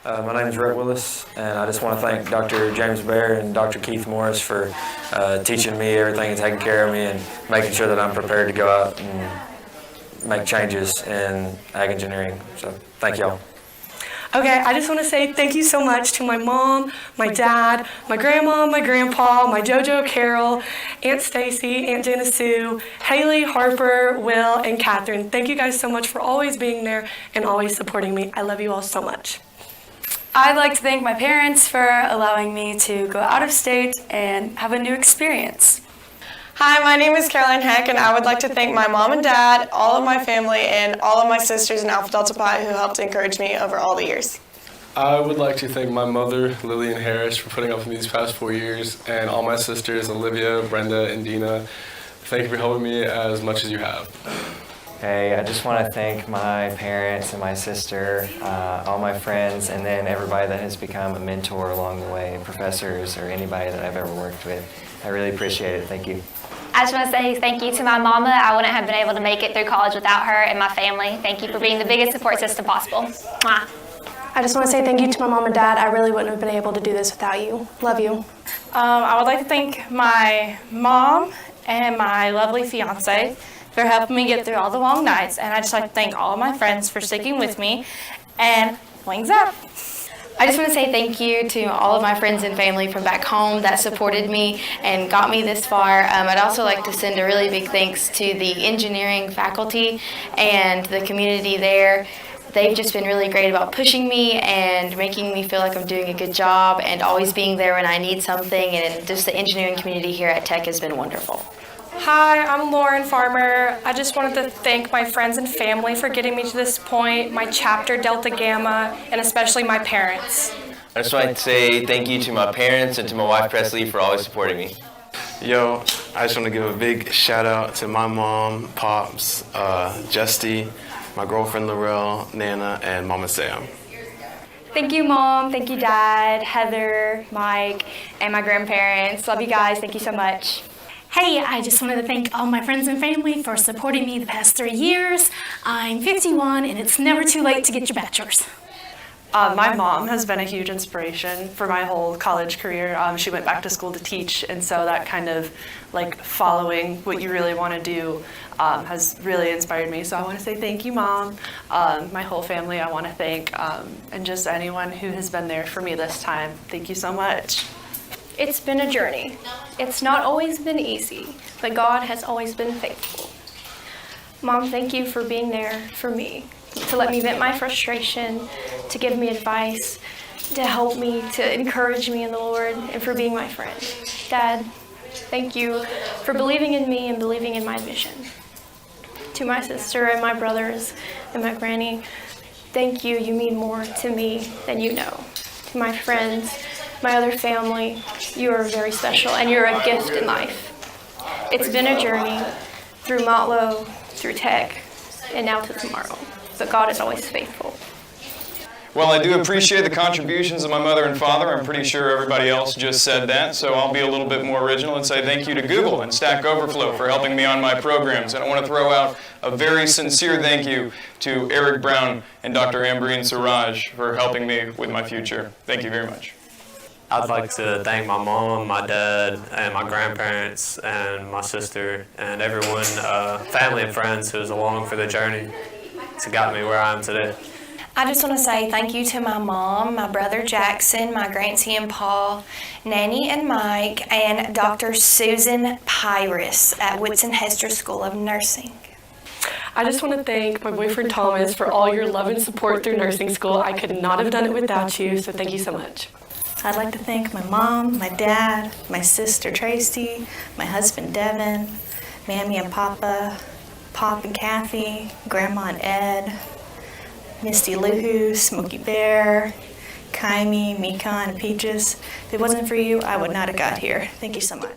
My name is Rhett Willis, and I just want to thank Dr. James Bear and Dr. Keith Morris for teaching me everything and taking care of me and making sure that I'm prepared to go out and make changes in ag engineering. So thank y'all. Okay, I just want to say thank you so much to my mom, my dad, my grandma, my grandpa, my JoJo Carol, Aunt Stacy, Aunt Jana Sue, Haley, Harper, Will, and Catherine. Thank you guys so much for always being there and always supporting me. I love you all so much. I'd like to thank my parents for allowing me to go out of state and have a new experience. Hi, my name is Caroline Heck, and I would like to thank my mom and dad, all of my family, and all of my sisters in Alpha Delta Pi who helped encourage me over all the years. I would like to thank my mother, Lillian Harris, for putting up with me these past 4 years, and all my sisters, Olivia, Brenda, and Dina. Thank you for helping me as much as you have. Hey, I just want to thank my parents and my sister, all my friends, and then everybody that has become a mentor along the way, professors or anybody that I've ever worked with. I really appreciate it. Thank you. I just want to say thank you to my mama. I wouldn't have been able to make it through college without her and my family. Thank you for being the biggest support system possible. Mwah. I just want to say thank you to my mom and dad. I really wouldn't have been able to do this without you. Love you. I would like to thank my mom and my lovely fiance for helping me get through all the long nights. And I just like to thank all of my friends for sticking with me. And wings up. I just want to say thank you to all of my friends and family from back home that supported me and got me this far. I'd also like to send a really big thanks to the engineering faculty and the community there. They've just been really great about pushing me and making me feel like I'm doing a good job and always being there when I need something, and just the engineering community here at Tech has been wonderful. Hi, I'm Lauren Farmer. I just wanted to thank my friends and family for getting me to this point, my chapter Delta Gamma, and especially my parents. I just want to say thank you to my parents and to my wife Presley for always supporting me. Yo, I just want to give a big shout out to my mom, Pops, Justy, my girlfriend Laurel, Nana, and Mama Sam. Thank you, Mom. Thank you, Dad, Heather, Mike, and my grandparents. Love you guys. Thank you so much. Hey, I just wanted to thank all my friends and family for supporting me the past 3 years. I'm 51, and it's never too late to get your bachelor's. My mom has been a huge inspiration for my whole college career. She went back to school to teach, and so that kind of like following what you really want to do has really inspired me. So I want to say thank you, Mom. My whole family I want to thank, and just anyone who has been there for me this time. Thank you so much. It's been a journey. It's not always been easy, but God has always been faithful. Mom, thank you for being there for me, to let me vent my frustration, to give me advice, to help me, to encourage me in the Lord, and for being my friend. Dad, thank you for believing in me and believing in my vision. To my sister and my brothers and my granny, thank you. You mean more to me than you know. To my friends, my other family, you are very special and you're a gift in life. It's been a journey through Motlow, through Tech, and now to tomorrow. But God is always faithful. Well, I do appreciate the contributions of my mother and father. I'm pretty sure everybody else just said that, so I'll be a little bit more original and say thank you to Google and Stack Overflow for helping me on my programs. And I want to throw out a very sincere thank you to Eric Brown and Dr. Ambreen Siraj for helping me with my future. Thank you very much. I'd like to thank my mom, my dad, and my grandparents, and my sister, and everyone, family and friends who was along for the journey to got me where I am today. I just want to say thank you to my mom, my brother Jackson, my Grancy and Paul, Nanny and Mike, and Dr. Susan Pyrus at Whitson Hester School of Nursing. I just want to thank my boyfriend Thomas for all your love and support through nursing school. I could not have done it without you, so thank you so much. I'd like to thank my mom, my dad, my sister Tracy, my husband Devin, Mammy and Papa, Pop and Kathy, Grandma and Ed, Misty Luhu, Smokey Bear, Kaimi, Mika, and Peaches. If it wasn't for you, I would not have got here. Thank you so much.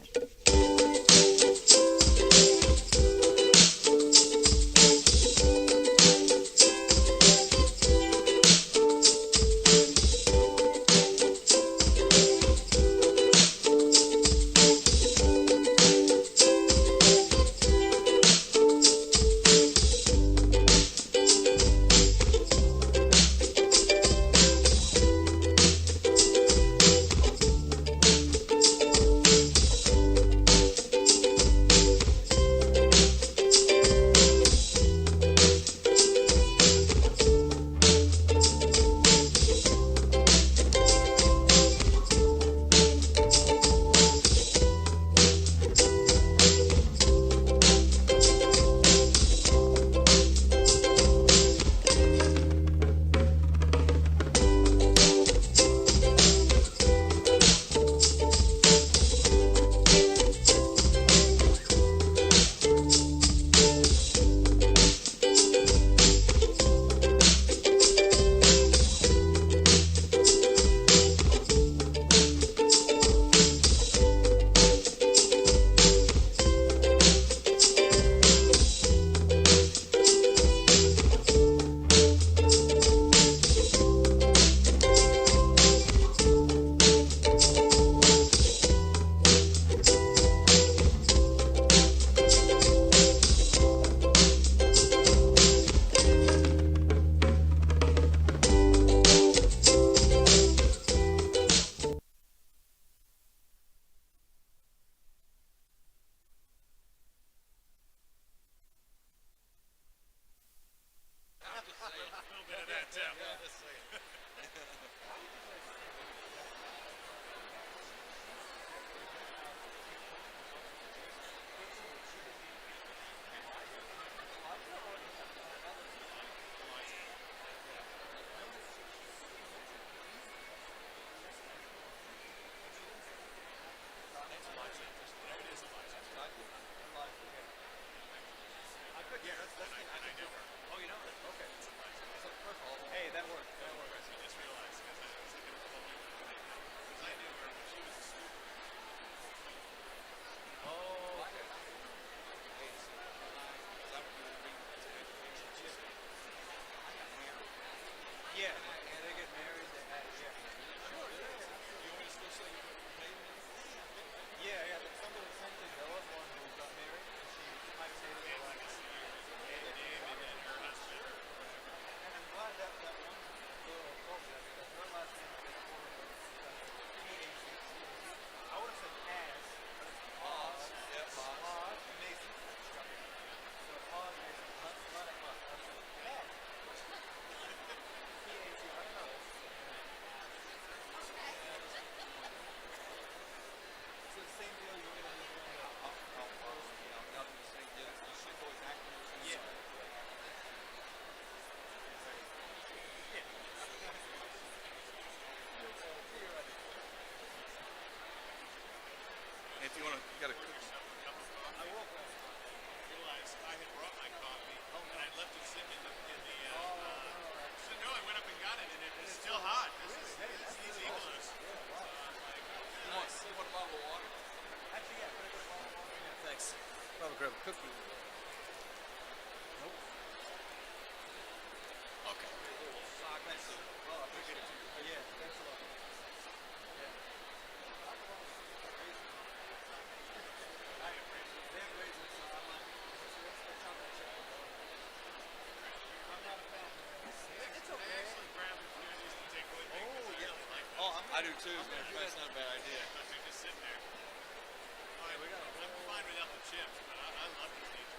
I do too, man. That's not a bad idea. Just sitting there. All right, I'm fine without the chips, but I love the chips.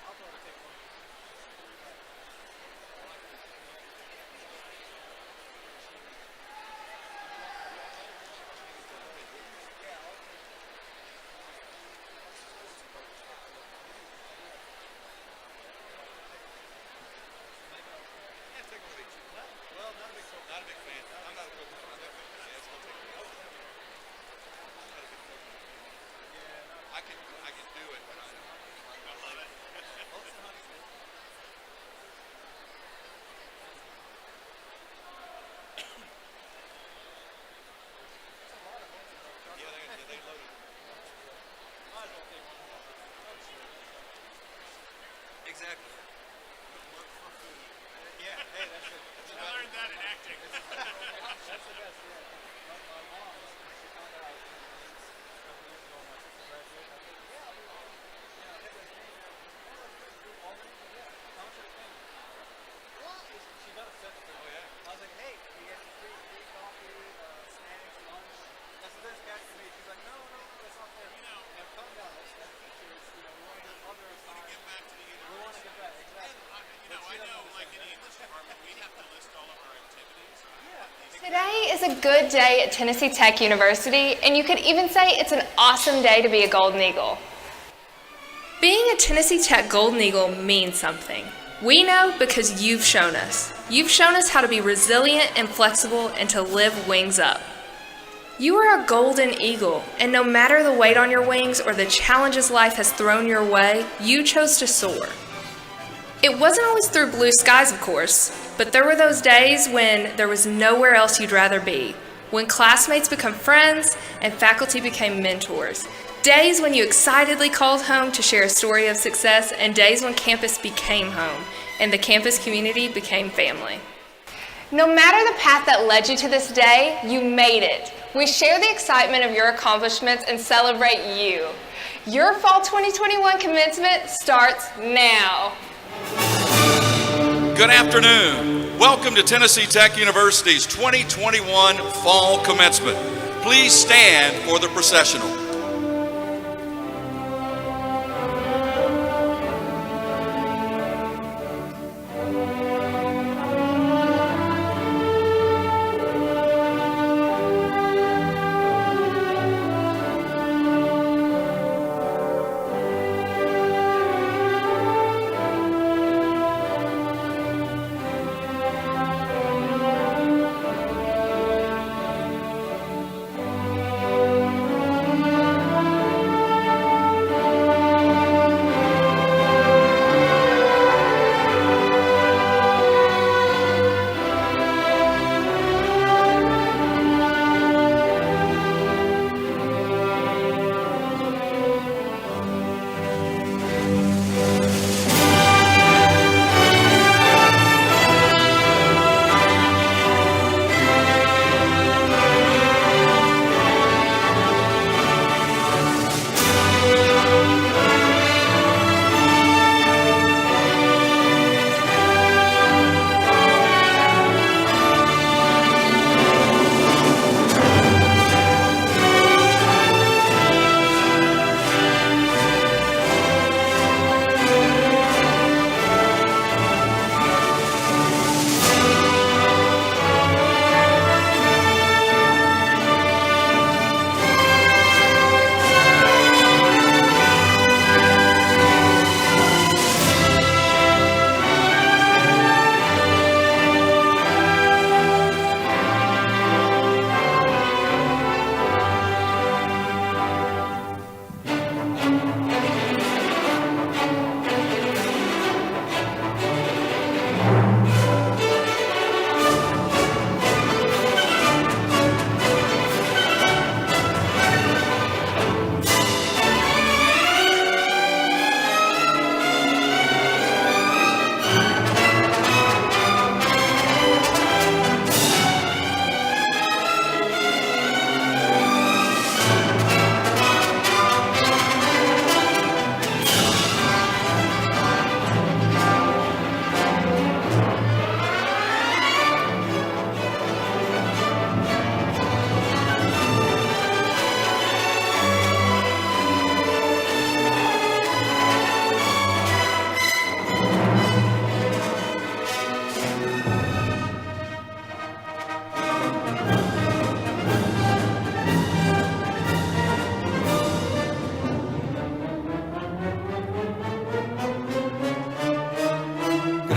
I'll probably take one. Not a big fan. I'm not a big fan. I can do it, but I love it. Yeah, they loaded. Might as well take one more. Exactly. Yeah, hey, that's it. I learned that in acting. That's the best, yeah. My mom, she found out a couple years ago when my sister graduated. I said, yeah, I'll be on. You know, hit this thing. Oh, that's good. Do all this? Yeah. How much are they paying? What? She got upset with me. Oh, yeah. I was like, hey, you get free coffee, snacks, lunch. That's the best cash for me. She's like, no, that's not fair. You know, calm down. As teachers, you know, we want to give other assignments. Get back to the university. We want to get back, exactly. I know, like in the English department, we have to list all of our activities. Today is a good day at Tennessee Tech University, and you could even say it's an awesome day to be a Golden Eagle. Being a Tennessee Tech Golden Eagle means something. We know because you've shown us. You've shown us how to be resilient and flexible and to live wings up. You are a Golden Eagle, and no matter the weight on your wings or the challenges life has thrown your way, you chose to soar. It wasn't always through blue skies, of course, but there were those days when there was nowhere else you'd rather be, when classmates become friends and faculty became mentors, days when you excitedly called home to share a story of success, and days when campus became home and the campus community became family. No matter the path that led you to this day, you made it. We share the excitement of your accomplishments and celebrate you. Your Fall 2021 commencement starts now. Good afternoon. Welcome to Tennessee Tech University's 2021 Fall Commencement. Please stand for the processional.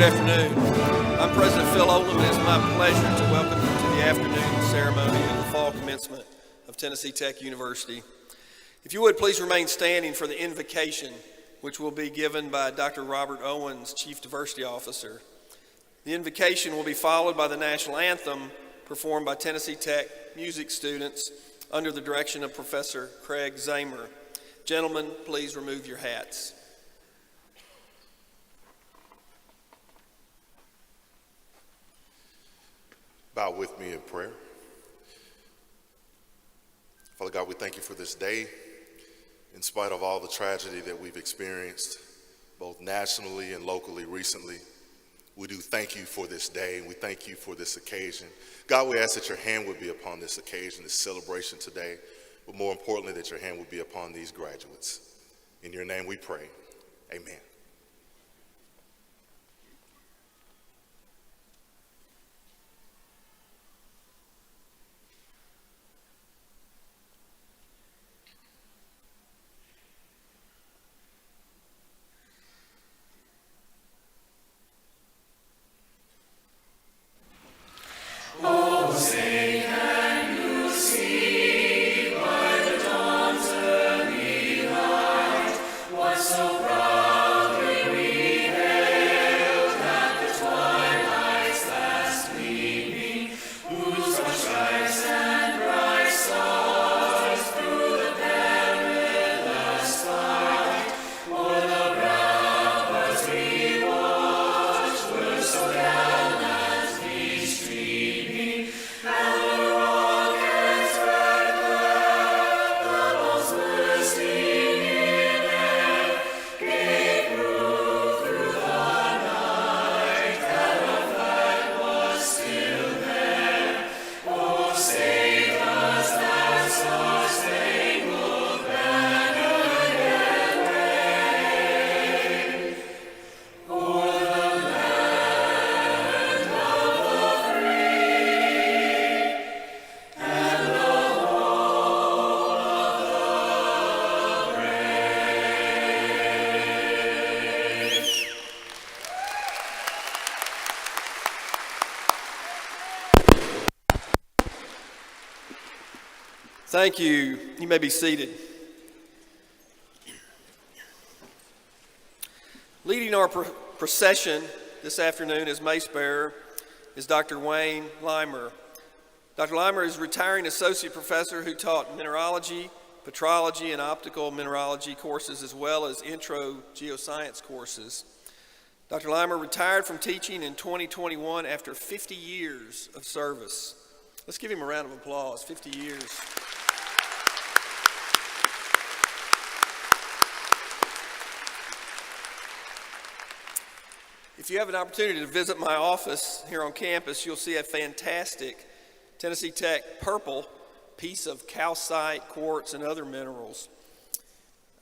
afternoon. I'm President Phil Oldham, and it's my pleasure to welcome you to the afternoon ceremony of the fall commencement of Tennessee Tech University. If you would, please remain standing for the invocation, which will be given by Dr. Robert Owens, Chief Diversity Officer. The invocation will be followed by the national anthem performed by Tennessee Tech music students under the direction of Professor Craig Zamer. Gentlemen, please remove your hats. Bow with me in prayer. Father God, we thank you for this day. In spite of all the tragedy that we've experienced, both nationally and locally recently, we do thank you for this day, and we thank you for this occasion. God, we ask that your hand would be upon this occasion, this celebration today, but more importantly, that your hand would be upon these graduates. In your name we pray, amen. Thank you. You may be seated. Leading our procession this afternoon as mace bearer is Dr. Wayne Limer. Dr. Limer is a retiring associate professor who taught mineralogy, petrology, and optical mineralogy courses, as well as intro geoscience courses. Dr. Limer retired from teaching in 2021 after 50 years of service. Let's give him a round of applause. 50 years. If you have an opportunity to visit my office here on campus, you'll see a fantastic Tennessee Tech purple piece of calcite, quartz, and other minerals.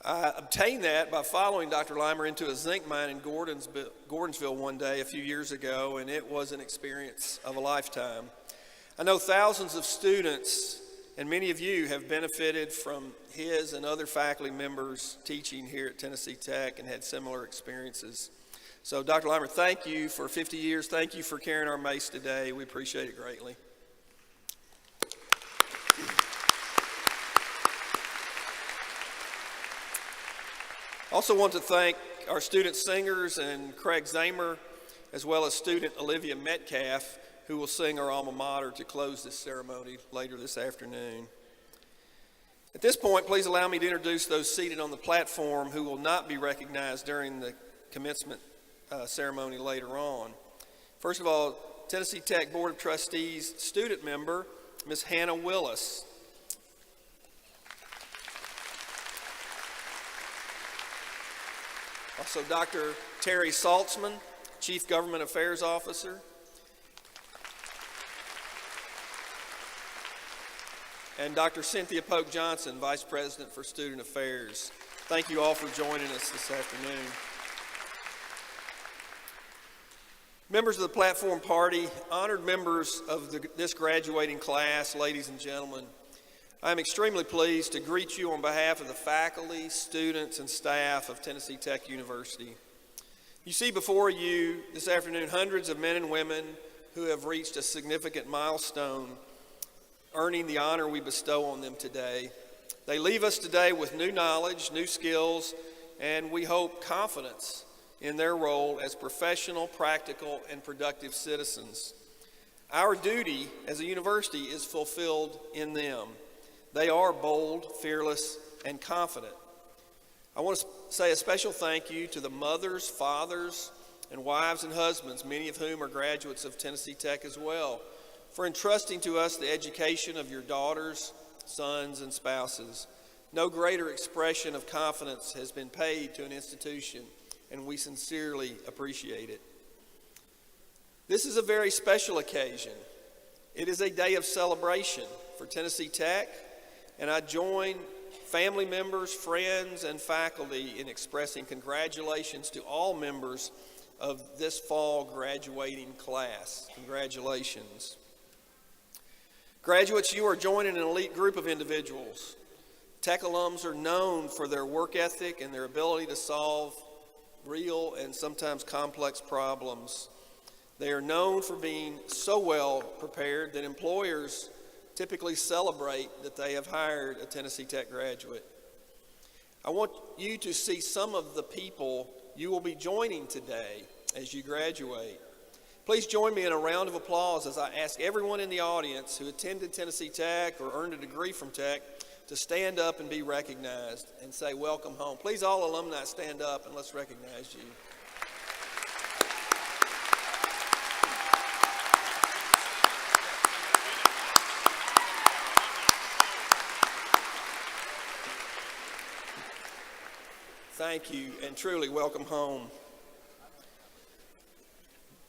I obtained that by following Dr. Limer into a zinc mine in Gordonsville one day a few years ago, and it was an experience of a lifetime. I know thousands of students and many of you have benefited from his and other faculty members teaching here at Tennessee Tech and had similar experiences. So Dr. Limer, thank you for 50 years. Thank you for carrying our mace today. We appreciate it greatly. Also want to thank our student singers and Craig Zamer, as well as student Olivia Metcalf, who will sing our alma mater to close this ceremony later this afternoon. At this point, please allow me to introduce those seated on the platform who will not be recognized during the commencement ceremony later on. First of all, Tennessee Tech Board of Trustees student member, Ms. Hannah Willis. Also, Dr. Terry Saltzman, Chief Government Affairs Officer. And Dr. Cynthia Polk Johnson, Vice President for Student Affairs. Thank you all for joining us this afternoon. Members of the platform party, honored members of this graduating class, ladies and gentlemen, I am extremely pleased to greet you on behalf of the faculty, students, and staff of Tennessee Tech University. You see before you this afternoon hundreds of men and women who have reached a significant milestone, earning the honor we bestow on them today. They leave us today with new knowledge, new skills, and we hope confidence in their role as professional, practical, and productive citizens. Our duty as a university is fulfilled in them. They are bold, fearless, and confident. I want to say a special thank you to the mothers, fathers, and wives and husbands, many of whom are graduates of Tennessee Tech as well, for entrusting to us the education of your daughters, sons, and spouses. No greater expression of confidence has been paid to an institution, and we sincerely appreciate it. This is a very special occasion. It is a day of celebration for Tennessee Tech, and I join family members, friends, and faculty in expressing congratulations to all members of this fall graduating class. Congratulations. Graduates, you are joining an elite group of individuals. Tech alums are known for their work ethic and their ability to solve real and sometimes complex problems. They are known for being so well prepared that employers typically celebrate that they have hired a Tennessee Tech graduate. I want you to see some of the people you will be joining today as you graduate. Please join me in a round of applause as I ask everyone in the audience who attended Tennessee Tech or earned a degree from Tech to stand up and be recognized and say, welcome home. Please, all alumni, stand up and let's recognize you. Thank you, and truly welcome home.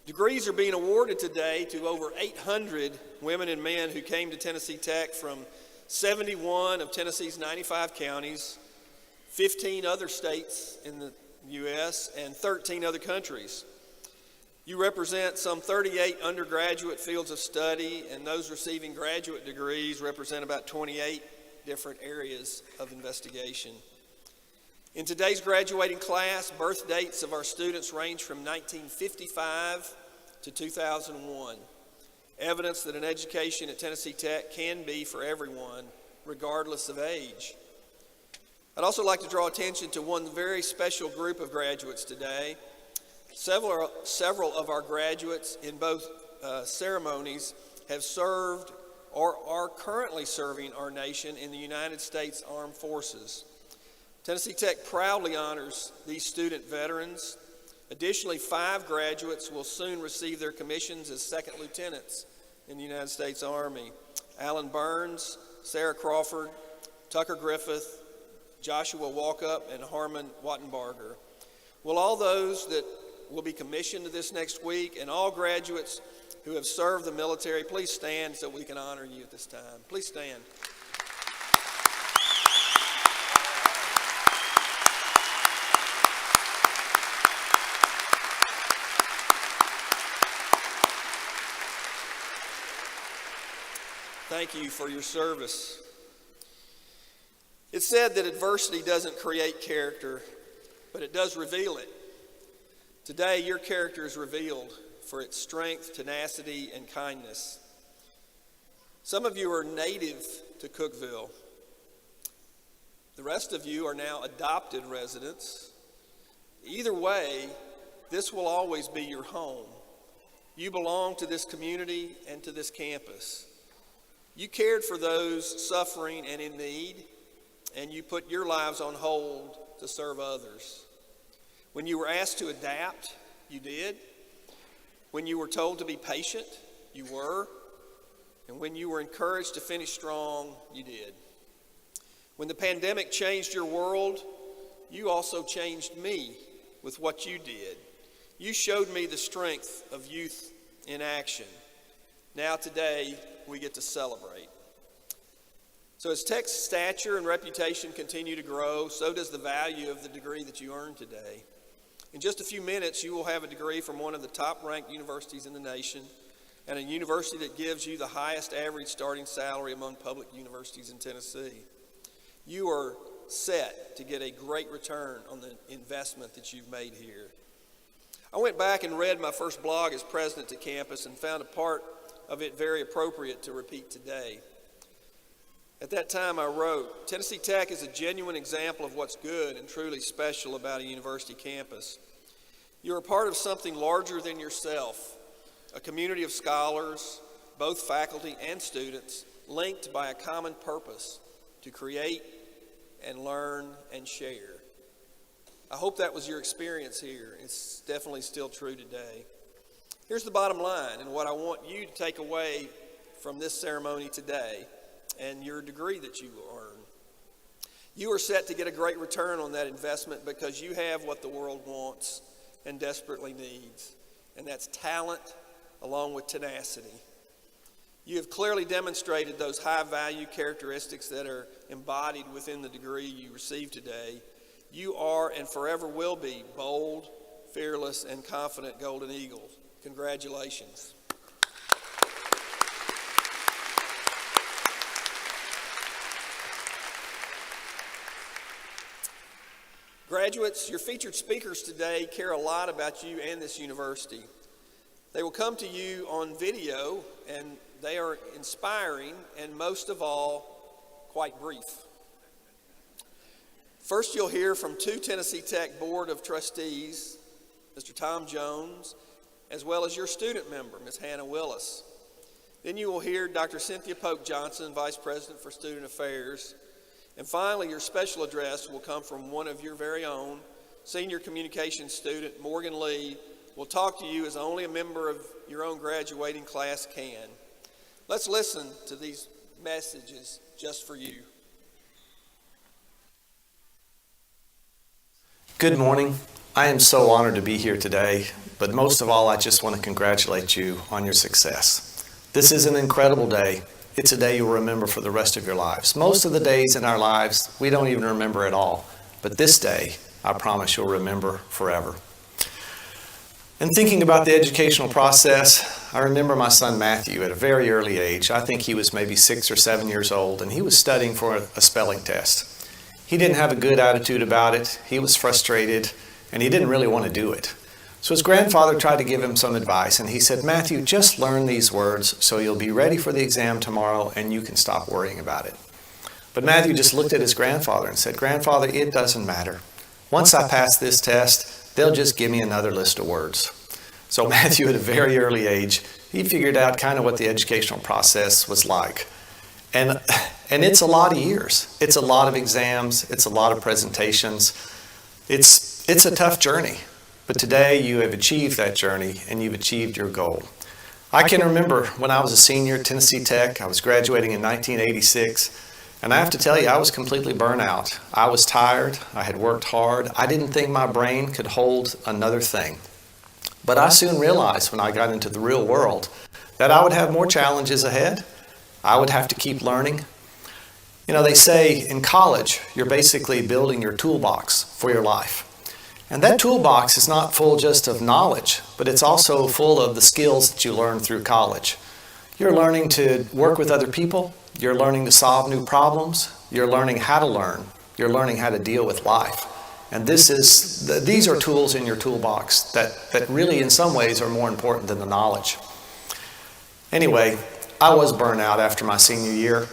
Degrees are being awarded today to over 800 women and men who came to Tennessee Tech from 71 of Tennessee's 95 counties, 15 other states in the U.S., and 13 other countries. You represent some 38 undergraduate fields of study, and those receiving graduate degrees represent about 28 different areas of investigation. In today's graduating class, birth dates of our students range from 1955 to 2001. Evidence that an education at Tennessee Tech can be for everyone, regardless of age. I'd also like to draw attention to one very special group of graduates today. Several of our graduates in both ceremonies have served or are currently serving our nation in the United States Armed Forces. Tennessee Tech proudly honors these student veterans. Additionally, 5 graduates will soon receive their commissions as second lieutenants in the United States Army. Alan Burns, Sarah Crawford, Tucker Griffith, Joshua Walkup, and Harmon Wattenbarger. Will all those that will be commissioned this next week and all graduates who have served the military, please stand so we can honor you at this time. Please stand. Thank you for your service. It's said that adversity doesn't create character, but it does reveal it. Today, your character is revealed for its strength, tenacity, and kindness. Some of you are native to Cookeville. The rest of you are now adopted residents. Either way, this will always be your home. You belong to this community and to this campus. You cared for those suffering and in need, and you put your lives on hold to serve others. When you were asked to adapt, you did. When you were told to be patient, you were. And when you were encouraged to finish strong, you did. When the pandemic changed your world, you also changed me with what you did. You showed me the strength of youth in action. Now today, we get to celebrate. So as Tech's stature and reputation continue to grow, so does the value of the degree that you earn today. In just a few minutes, you will have a degree from one of the top-ranked universities in the nation and a university that gives you the highest average starting salary among public universities in Tennessee. You are set to get a great return on the investment that you've made here. I went back and read my first blog as president to campus and found a part of it very appropriate to repeat today. At that time I wrote, Tennessee Tech is a genuine example of what's good and truly special about a university campus. You're a part of something larger than yourself, a community of scholars, both faculty and students, linked by a common purpose to create and learn and share. I hope that was your experience here. It's definitely still true today. Here's the bottom line and what I want you to take away from this ceremony today and your degree that you will earn. You are set to get a great return on that investment because you have what the world wants and desperately needs, and that's talent along with tenacity. You have clearly demonstrated those high-value characteristics that are embodied within the degree you receive today. You are and forever will be bold, fearless, and confident Golden Eagles. Congratulations. Graduates, your featured speakers today care a lot about you and this university. They will come to you on video, and they are inspiring and most of all, quite brief. First, you'll hear from two Tennessee Tech Board of Trustees, Mr. Tom Jones, as well as your student member, Ms. Hannah Willis. Then you will hear Dr. Cynthia Polk Johnson, Vice President for Student Affairs. And finally, your special address will come from one of your very own, senior communications student, Morgan Lee, will talk to you as only a member of your own graduating class can. Let's listen to these messages just for you. Good morning. I am so honored to be here today, but most of all, I just want to congratulate you on your success. This is an incredible day. It's a day you'll remember for the rest of your lives. Most of the days in our lives, we don't even remember at all. But this day, I promise you'll remember forever. And thinking about the educational process, I remember my son Matthew at a very early age. I think he was maybe 6 or 7 years old, and he was studying for a spelling test. He didn't have a good attitude about it. He was frustrated, and he didn't really want to do it. So his grandfather tried to give him some advice, and he said, Matthew, just learn these words so you'll be ready for the exam tomorrow and you can stop worrying about it. But Matthew just looked at his grandfather and said, Grandfather, it doesn't matter. Once I pass this test, they'll just give me another list of words. So Matthew, at a very early age, he figured out kind of what the educational process was like. And it's a lot of years. It's a lot of exams. It's a lot of presentations. It's a tough journey. But today you have achieved that journey and you've achieved your goal. I can remember when I was a senior at Tennessee Tech, I was graduating in 1986, and I have to tell you, I was completely burnt out. I was tired, I had worked hard, I didn't think my brain could hold another thing. But I soon realized when I got into the real world that I would have more challenges ahead. I would have to keep learning. You know, they say in college, you're basically building your toolbox for your life. And that toolbox is not full just of knowledge, but it's also full of the skills that you learn through college. You're learning to work with other people. You're learning to solve new problems. You're learning how to learn. You're learning how to deal with life. And these are tools in your toolbox that really in some ways are more important than the knowledge. Anyway, I was burnt out after my senior year.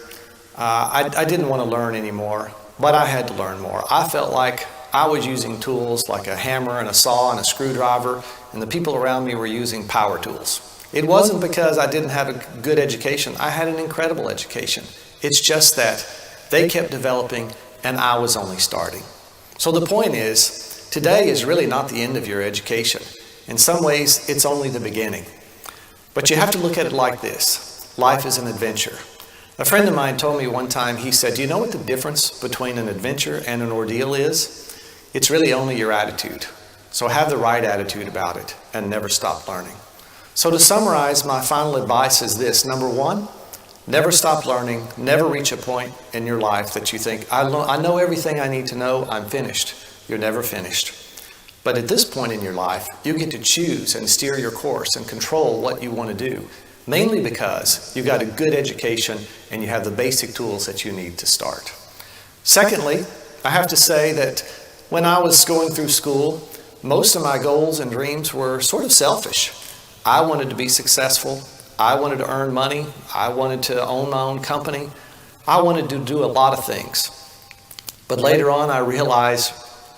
I didn't want to learn anymore, but I had to learn more. I felt like I was using tools like a hammer and a saw and a screwdriver, and the people around me were using power tools. It wasn't because I didn't have a good education. I had an incredible education. It's just that they kept developing and I was only starting. So the point is, today is really not the end of your education. In some ways, it's only the beginning. But you have to look at it like this. Life is an adventure. A friend of mine told me one time, he said, do you know what the difference between an adventure and an ordeal is? It's really only your attitude. So have the right attitude about it and never stop learning. So to summarize, my final advice is this. Number one, never stop learning. Never reach a point in your life that you think, I know everything I need to know, I'm finished. You're never finished. But at this point in your life, you get to choose and steer your course and control what you want to do. Mainly because you got a good education and you have the basic tools that you need to start. Secondly, I have to say that when I was going through school, most of my goals and dreams were sort of selfish. I wanted to be successful. I wanted to earn money. I wanted to own my own company. I wanted to do a lot of things. But later on, I realized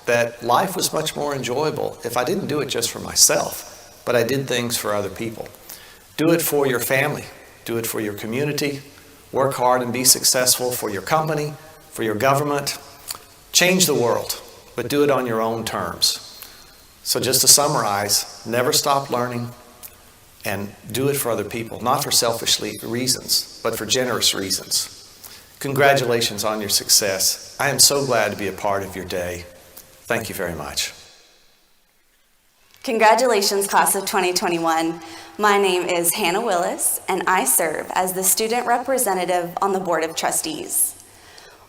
that life was much more enjoyable if I didn't do it just for myself, but I did things for other people. Do it for your family. Do it for your community. Work hard and be successful for your company, for your government. Change the world, but do it on your own terms. So just to summarize, never stop learning and do it for other people, not for selfish reasons, but for generous reasons. Congratulations on your success. I am so glad to be a part of your day. Thank you very much. Congratulations, class of 2021. My name is Hannah Willis, and I serve as the student representative on the Board of Trustees.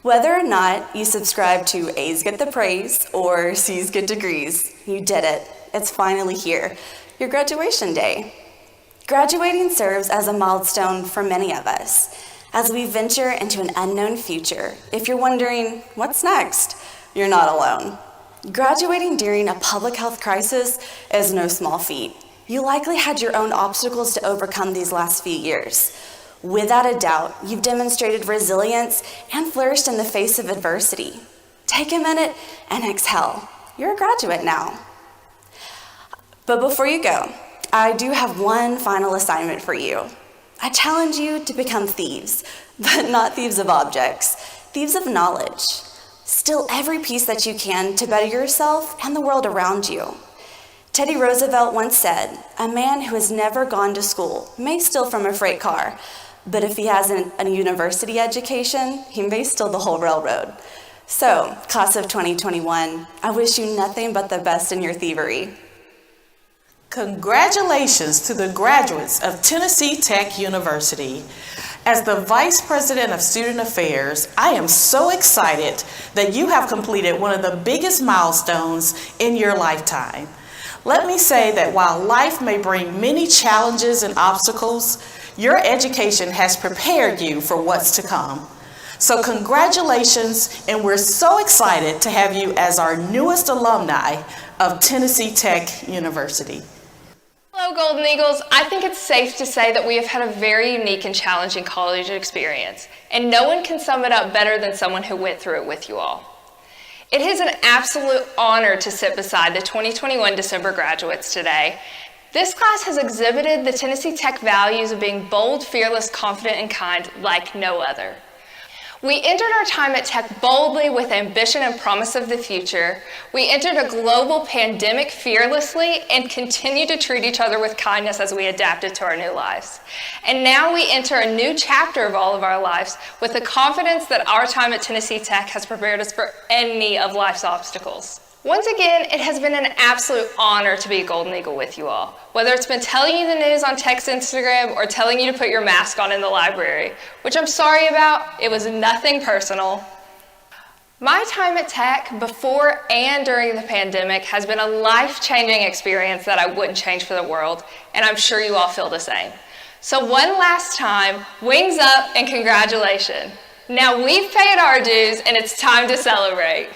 Whether or not you subscribe to A's Get the Praise or C's Get Degrees, you did it. It's finally here, your graduation day. Graduating serves as a milestone for many of us as we venture into an unknown future. If you're wondering, what's next? You're not alone. Graduating during a public health crisis is no small feat. You likely had your own obstacles to overcome these last few years. Without a doubt, you've demonstrated resilience and flourished in the face of adversity. Take a minute and exhale. You're a graduate now. But before you go, I do have one final assignment for you. I challenge you to become thieves, but not thieves of objects, thieves of knowledge. Steal every piece that you can to better yourself and the world around you. Teddy Roosevelt once said, "A man who has never gone to school may steal from a freight car, but if he has a university education, he may steal the whole railroad." So, class of 2021, I wish you nothing but the best in your thievery. Congratulations to the graduates of Tennessee Tech University. As the Vice President of Student Affairs, I am so excited that you have completed one of the biggest milestones in your lifetime. Let me say that while life may bring many challenges and obstacles, your education has prepared you for what's to come. So congratulations, and we're so excited to have you as our newest alumni of Tennessee Tech University. Hello, Golden Eagles. I think it's safe to say that we have had a very unique and challenging college experience, and no one can sum it up better than someone who went through it with you all. It is an absolute honor to sit beside the 2021 December graduates today. This class has exhibited the Tennessee Tech values of being bold, fearless, confident, and kind like no other. We entered our time at Tech boldly with ambition and promise of the future. We entered a global pandemic fearlessly and continued to treat each other with kindness as we adapted to our new lives. And now we enter a new chapter of all of our lives with the confidence that our time at Tennessee Tech has prepared us for any of life's obstacles. Once again, it has been an absolute honor to be a Golden Eagle with you all. Whether it's been telling you the news on Tech's Instagram or telling you to put your mask on in the library, which I'm sorry about, it was nothing personal. My time at Tech before and during the pandemic has been a life-changing experience that I wouldn't change for the world, and I'm sure you all feel the same. So one last time, wings up and congratulations. Now we've paid our dues and it's time to celebrate.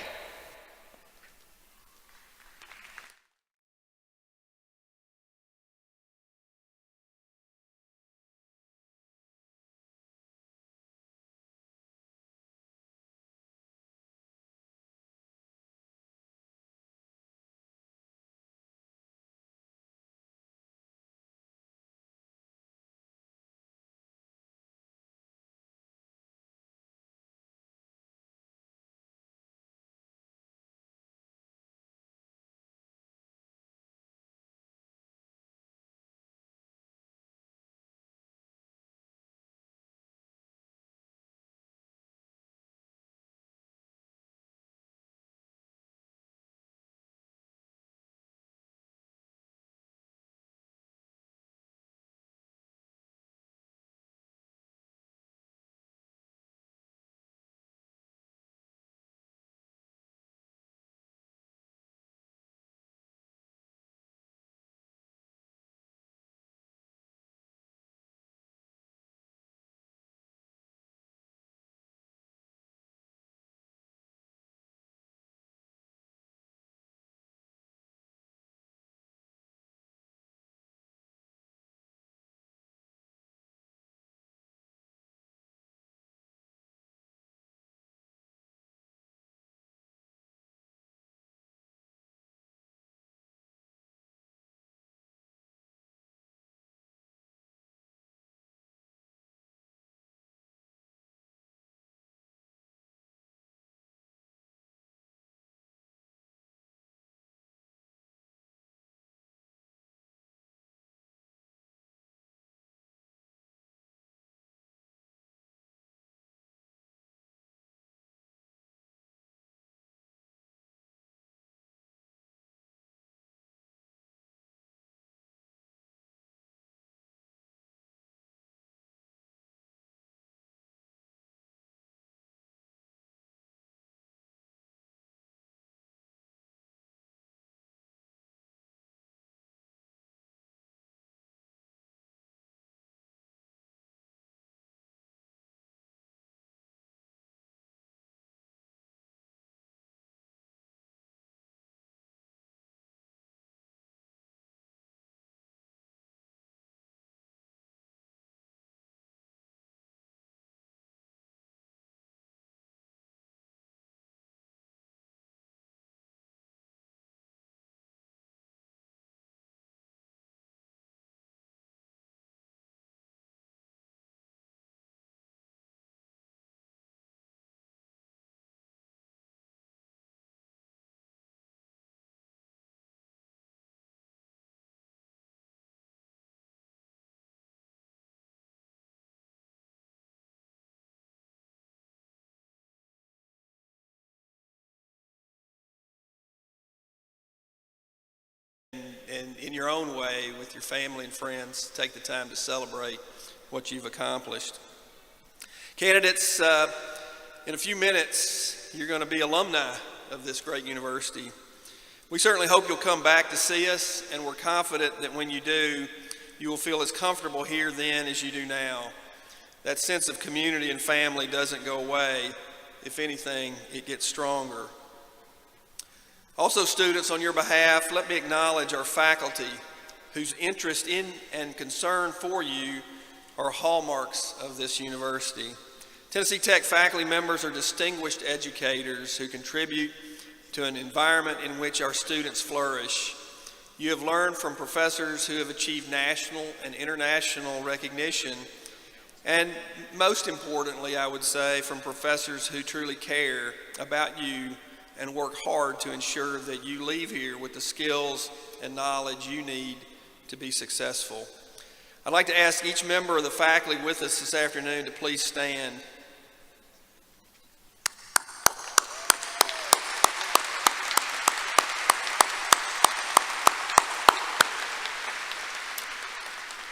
and in your own way with your family and friends, take the time to celebrate what you've accomplished. Candidates, in a few minutes, you're going to be alumni of this great university. We certainly hope you'll come back to see us, and we're confident that when you do, you will feel as comfortable here then as you do now. That sense of community and family doesn't go away. If anything, it gets stronger. Also, students, on your behalf, let me acknowledge our faculty whose interest in and concern for you are hallmarks of this university. Tennessee Tech faculty members are distinguished educators who contribute to an environment in which our students flourish. You have learned from professors who have achieved national and international recognition, and most importantly, I would say, from professors who truly care about you and work hard to ensure that you leave here with the skills and knowledge you need to be successful. I'd like to ask each member of the faculty with us this afternoon to please stand.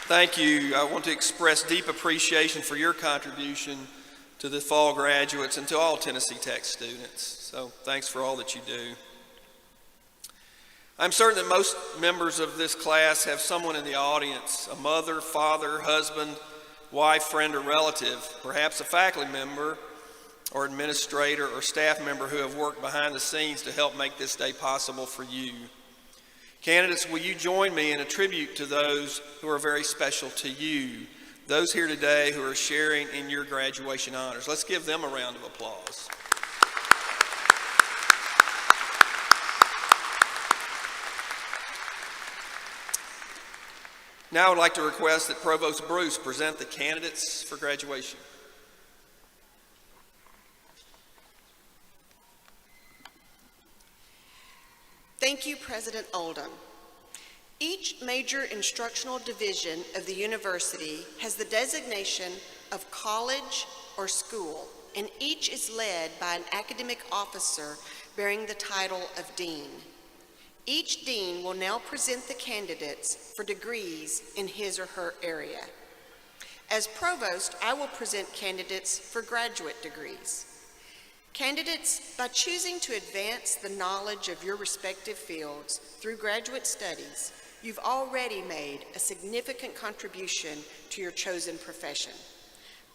Thank you. I want to express deep appreciation for your contribution to the fall graduates and to all Tennessee Tech students. So thanks for all that you do. I'm certain that most members of this class have someone in the audience, a mother, father, husband, wife, friend, or relative, perhaps a faculty member or administrator or staff member who have worked behind the scenes to help make this day possible for you. Candidates, will you join me in a tribute to those who are very special to you, those here today who are sharing in your graduation honors? Let's give them a round of applause. Now I would like to request that Provost Bruce present the candidates for graduation. Thank you, President Oldham. Each major instructional division of the university has the designation of college or school, and each is led by an academic officer bearing the title of dean. Each dean will now present the candidates for degrees in his or her area. As provost, I will present candidates for graduate degrees. Candidates, by choosing to advance the knowledge of your respective fields through graduate studies, you've already made a significant contribution to your chosen profession.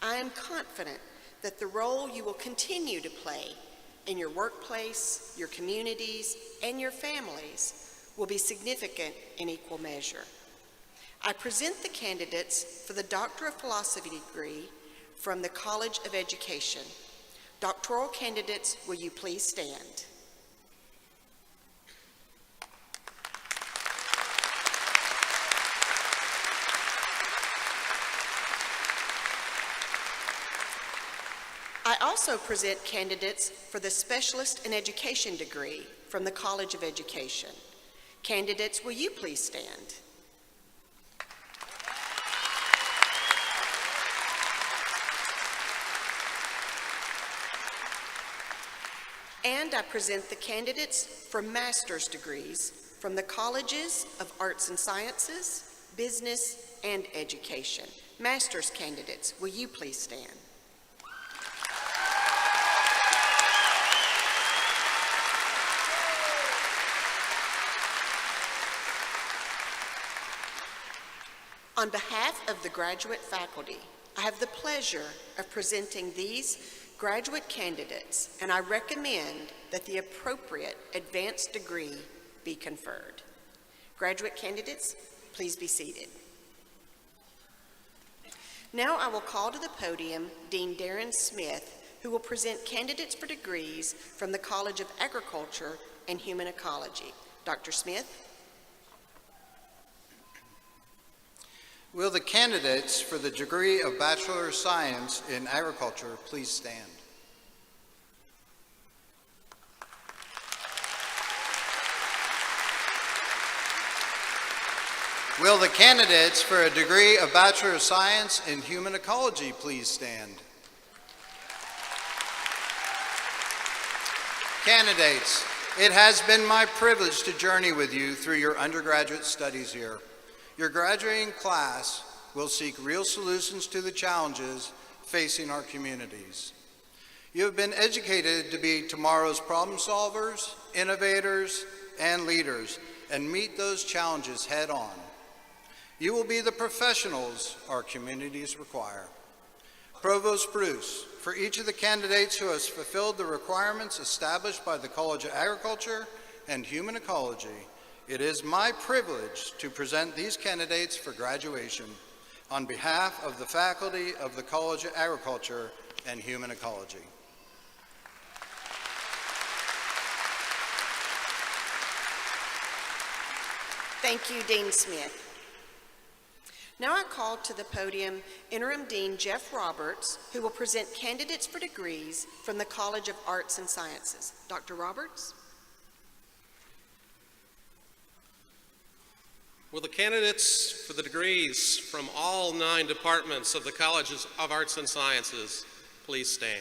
I am confident that the role you will continue to play in your workplace, your communities, and your families will be significant in equal measure. I present the candidates for the Doctor of Philosophy degree from the College of Education. Doctoral candidates, will you please stand? I also present candidates for the Specialist in Education degree from the College of Education. Candidates, will you please stand? And I present the candidates for master's degrees from the Colleges of Arts and Sciences, Business, and Education. Master's candidates, will you please stand? On behalf of the graduate faculty, I have the pleasure of presenting these graduate candidates, and I recommend that the appropriate advanced degree be conferred. Graduate candidates, please be seated. Now I will call to the podium Dean Darren Smith, who will present candidates for degrees from the College of Agriculture and Human Ecology. Dr. Smith. Will the candidates for the degree of Bachelor of Science in Agriculture please stand? Will the candidates for a degree of Bachelor of Science in Human Ecology please stand? Candidates, It has been my privilege to journey with you through your undergraduate studies here. Your graduating class will seek real solutions to the challenges facing our communities. You have been educated to be tomorrow's problem solvers, innovators, and leaders, and meet those challenges head on. You will be the professionals our communities require. Provost Bruce, for each of the candidates who has fulfilled the requirements established by the College of Agriculture and Human Ecology, it is my privilege to present these candidates for graduation on behalf of the faculty of the College of Agriculture and Human Ecology. Thank you, Dean Smith. Now I call to the podium Interim Dean Jeff Roberts, who will present candidates for degrees from the College of Arts and Sciences. Dr. Roberts? Will the candidates for the degrees from all 9 departments of the Colleges of Arts and Sciences please stand?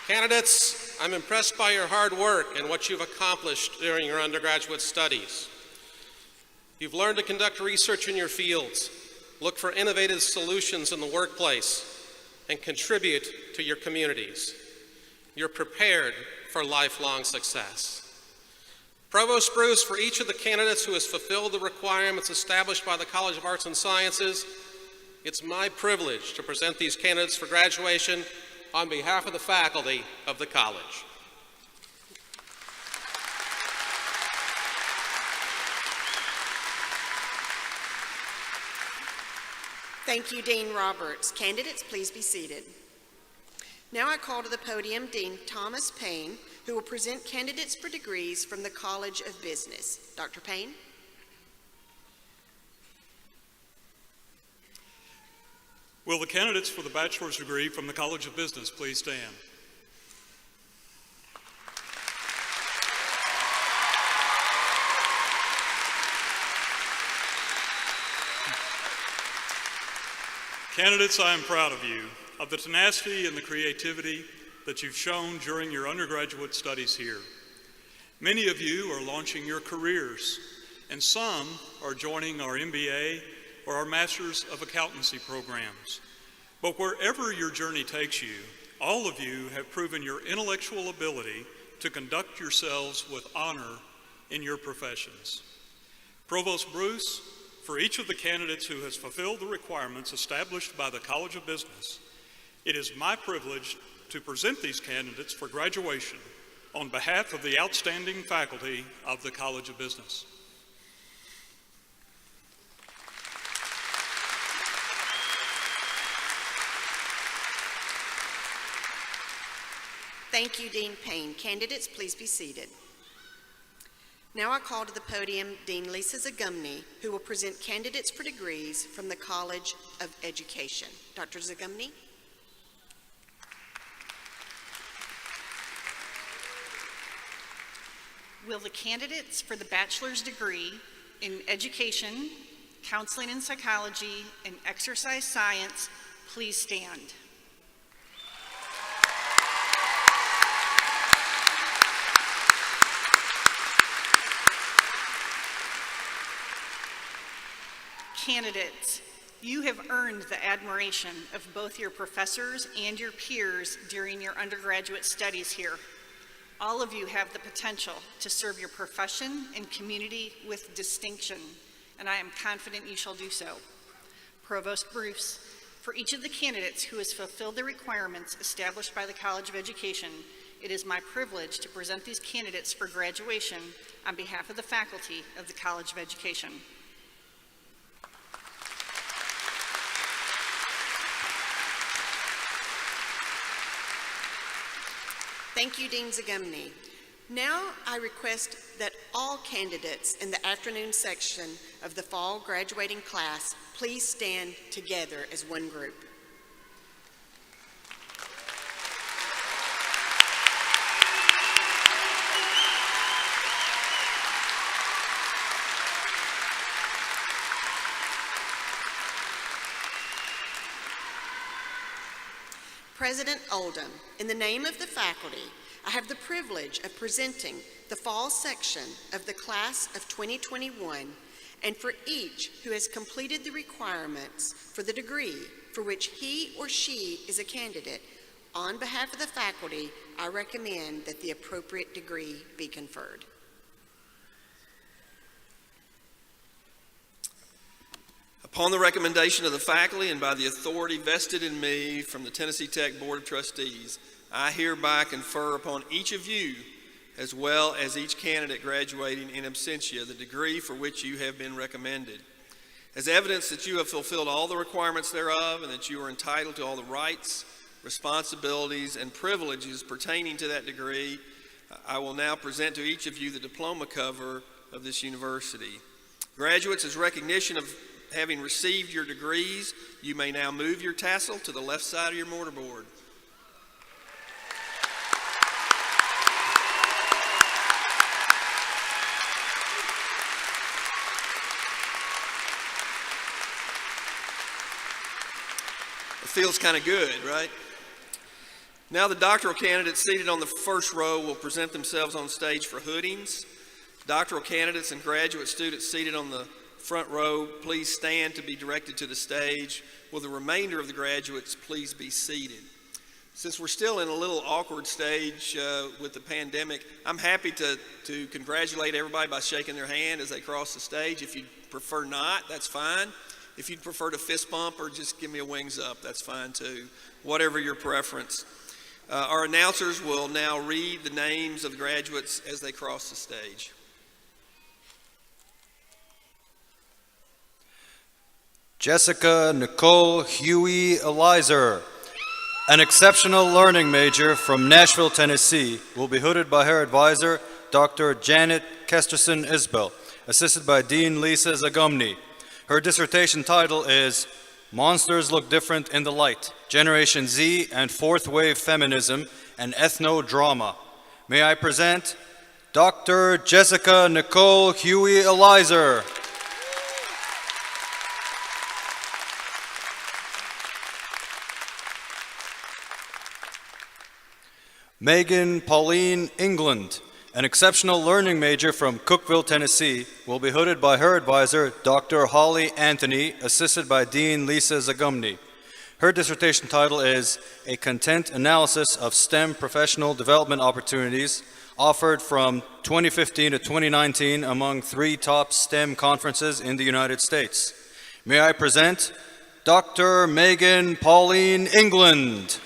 Candidates, I'm impressed by your hard work and what you've accomplished during your undergraduate studies. You've learned to conduct research in your fields, look for innovative solutions in the workplace, and contribute to your communities. You're prepared for lifelong success. Provost Bruce, for each of the candidates who has fulfilled the requirements established by the College of Arts and Sciences, it's my privilege to present these candidates for graduation on behalf of the faculty of the college. Thank you, Dean Roberts. Candidates, please be seated. Now I call to the podium Dean Thomas Payne, who will present candidates for degrees from the College of Business. Dr. Payne? Will the candidates for the bachelor's degree from the College of Business please stand? Candidates, I am proud of you, of the tenacity and the creativity that you've shown during your undergraduate studies here. Many of you are launching your careers, and some are joining our MBA or our Masters of Accountancy programs. But wherever your journey takes you, all of you have proven your intellectual ability to conduct yourselves with honor in your professions. Provost Bruce, for each of the candidates who has fulfilled the requirements established by the College of Business, it is my privilege to present these candidates for graduation on behalf of the outstanding faculty of the College of Business. Thank you, Dean Payne. Candidates, please be seated. Now I call to the podium Dean Lisa Zagumny, who will present candidates for degrees from the College of Education. Dr. Zagumny? Will the candidates for the bachelor's degree in Education, Counseling and Psychology, and Exercise Science please stand? Candidates, you have earned the admiration of both your professors and your peers during your undergraduate studies here. All of you have the potential to serve your profession and community with distinction, and I am confident you shall do so. Provost Bruce, for each of the candidates who has fulfilled the requirements established by the College of Education, it is my privilege to present these candidates for graduation on behalf of the faculty of the College of Education. Thank you, Dean Zagumny. Now I request that all candidates in the afternoon section of the fall graduating class please stand together as one group. President Oldham, in the name of the faculty, I have the privilege of presenting the fall section of the class of 2021, and for each who has completed the requirements for the degree for which he or she is a candidate, on behalf of the faculty, I recommend that the appropriate degree be conferred. Upon the recommendation of the faculty and by the authority vested in me from the Tennessee Tech Board of Trustees, I hereby confer upon each of you, as well as each candidate graduating in absentia, the degree for which you have been recommended. As evidence that you have fulfilled all the requirements thereof and that you are entitled to all the rights, responsibilities, and privileges pertaining to that degree, I will now present to each of you the diploma cover of this university. Graduates, as recognition of having received your degrees, you may now move your tassel to the left side of your mortarboard. It feels kind of good, right? Now the doctoral candidates seated on the first row will present themselves on stage for hoodings. Doctoral candidates and graduate students seated on the front row, please stand to be directed to the stage. Will the remainder of the graduates please be seated? Since we're still in a little awkward stage with the pandemic, I'm happy to congratulate everybody by shaking their hand as they cross the stage. If you prefer not, that's fine. If you'd prefer to fist bump or just give me a wings up, that's fine too. Whatever your preference. Our announcers will now read the names of the graduates as they cross the stage. Jessica Nicole Huey Elizer, an exceptional learning major from Nashville, Tennessee, will be hooded by her advisor, Dr. Janet Kesterson Isbell, assisted by Dean Lisa Zagumny. Her dissertation title is Monsters Look Different in the Light, Generation Z and Fourth Wave Feminism and Ethno-Drama. May I present Dr. Jessica Nicole Huey Elizer. Megan Pauline England, an exceptional learning major from Cookeville, Tennessee, will be hooded by her advisor, Dr. Holly Anthony, assisted by Dean Lisa Zagumny. Her dissertation title is A Content Analysis of STEM Professional Development Opportunities, offered from 2015 to 2019 among 3 top STEM conferences in the United States. May I present Dr. Megan Pauline England.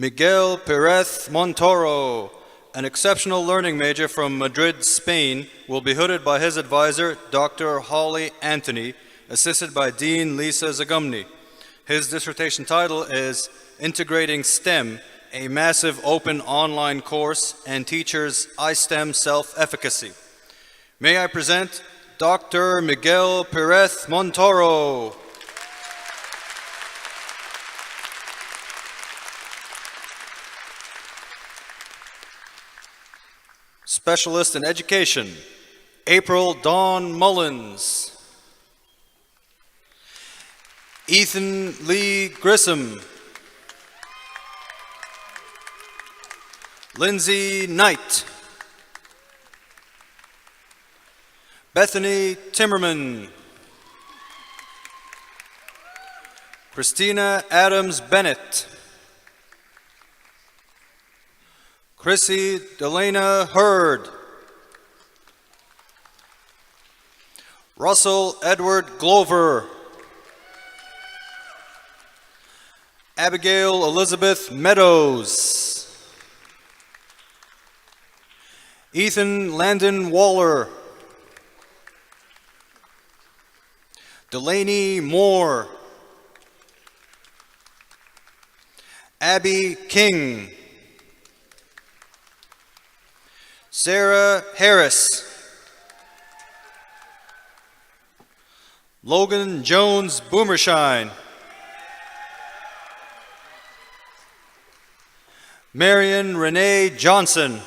Miguel Perez Montoro, an exceptional learning major from Madrid, Spain, will be hooded by his advisor, Dr. Holly Anthony, assisted by Dean Lisa Zagumny. His dissertation title is Integrating STEM, a massive open online course and teachers iSTEM self-efficacy. May I present Dr. Miguel Perez Montoro. Specialist in Education, April Dawn Mullins. Ethan Lee Grissom. Lindsay Knight. Bethany Timmerman. Christina Adams Bennett. Chrissy Delana Hurd. Russell Edward Glover. Abigail Elizabeth Meadows. Ethan Landon Waller. Delaney Moore. Abby King. Sarah Harris. Logan Jones Boomershine. Marion Renee Johnson.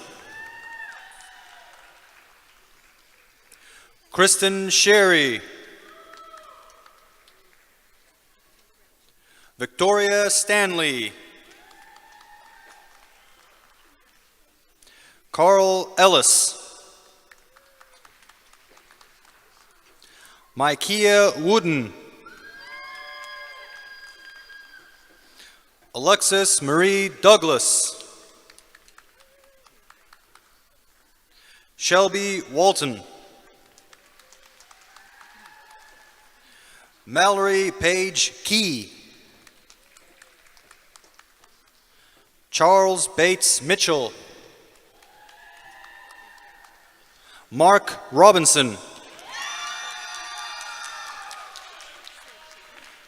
Kristen Sherry. Victoria Stanley. Carl Ellis. Micaiah Wooden. Alexis Marie Douglas. Shelby Walton. Mallory Page Key. Charles Bates Mitchell. Mark Robinson.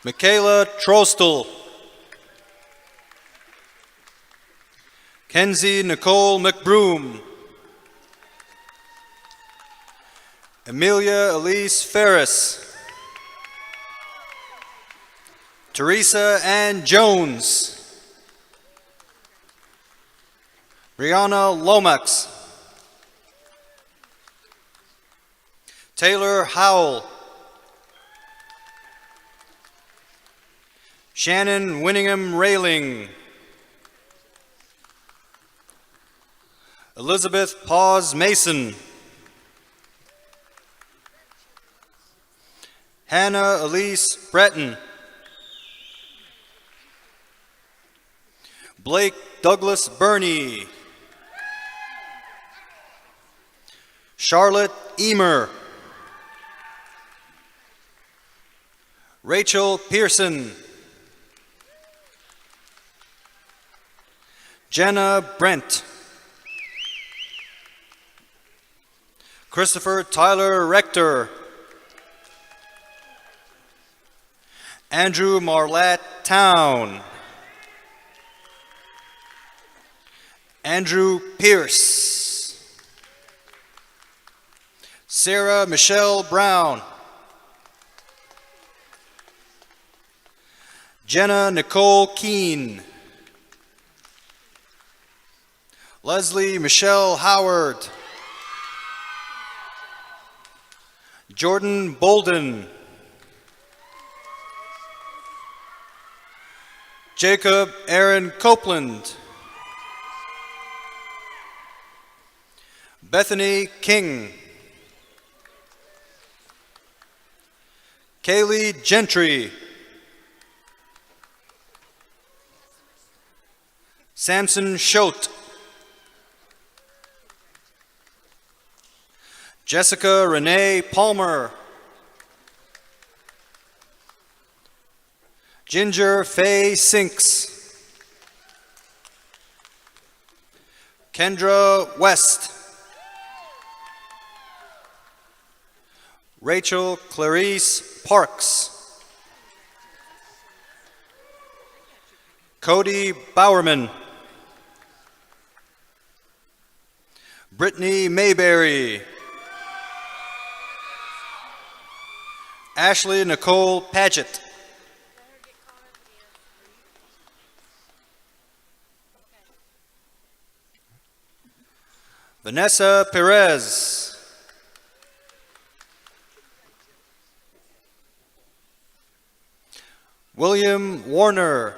Michaela Trostel. Kenzie Nicole McBroom. Amelia Elise Ferris. Teresa Ann Jones. Brianna Lomax. Taylor Howell. Shannon Winningham Railing. Elizabeth Paz Mason. Hannah Elise Breton. Blake Douglas Burney. Charlotte Emer. Rachel Pearson. Jenna Brent. Christopher Tyler Rector. Andrew Marlatt Town. Andrew Pierce. Sarah Michelle Brown. Jenna Nicole Keene. Leslie Michelle Howard. Jordan Bolden. Jacob Aaron Copeland. Bethany King. Kaylee Gentry. Samson Schote. Jessica Renee Palmer. Ginger Faye Sinks. Kendra West. Rachel Clarice Parks. Cody Bowerman. Brittany Mayberry. Ashley Nicole Paget. Vanessa Perez. William Warner.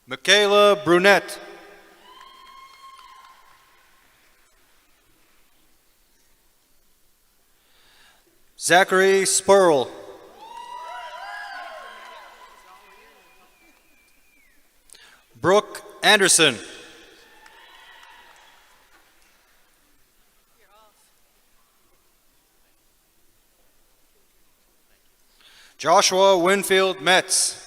Michaela Brunette. Zachary Spurl. Brooke Anderson. Joshua Winfield Metz.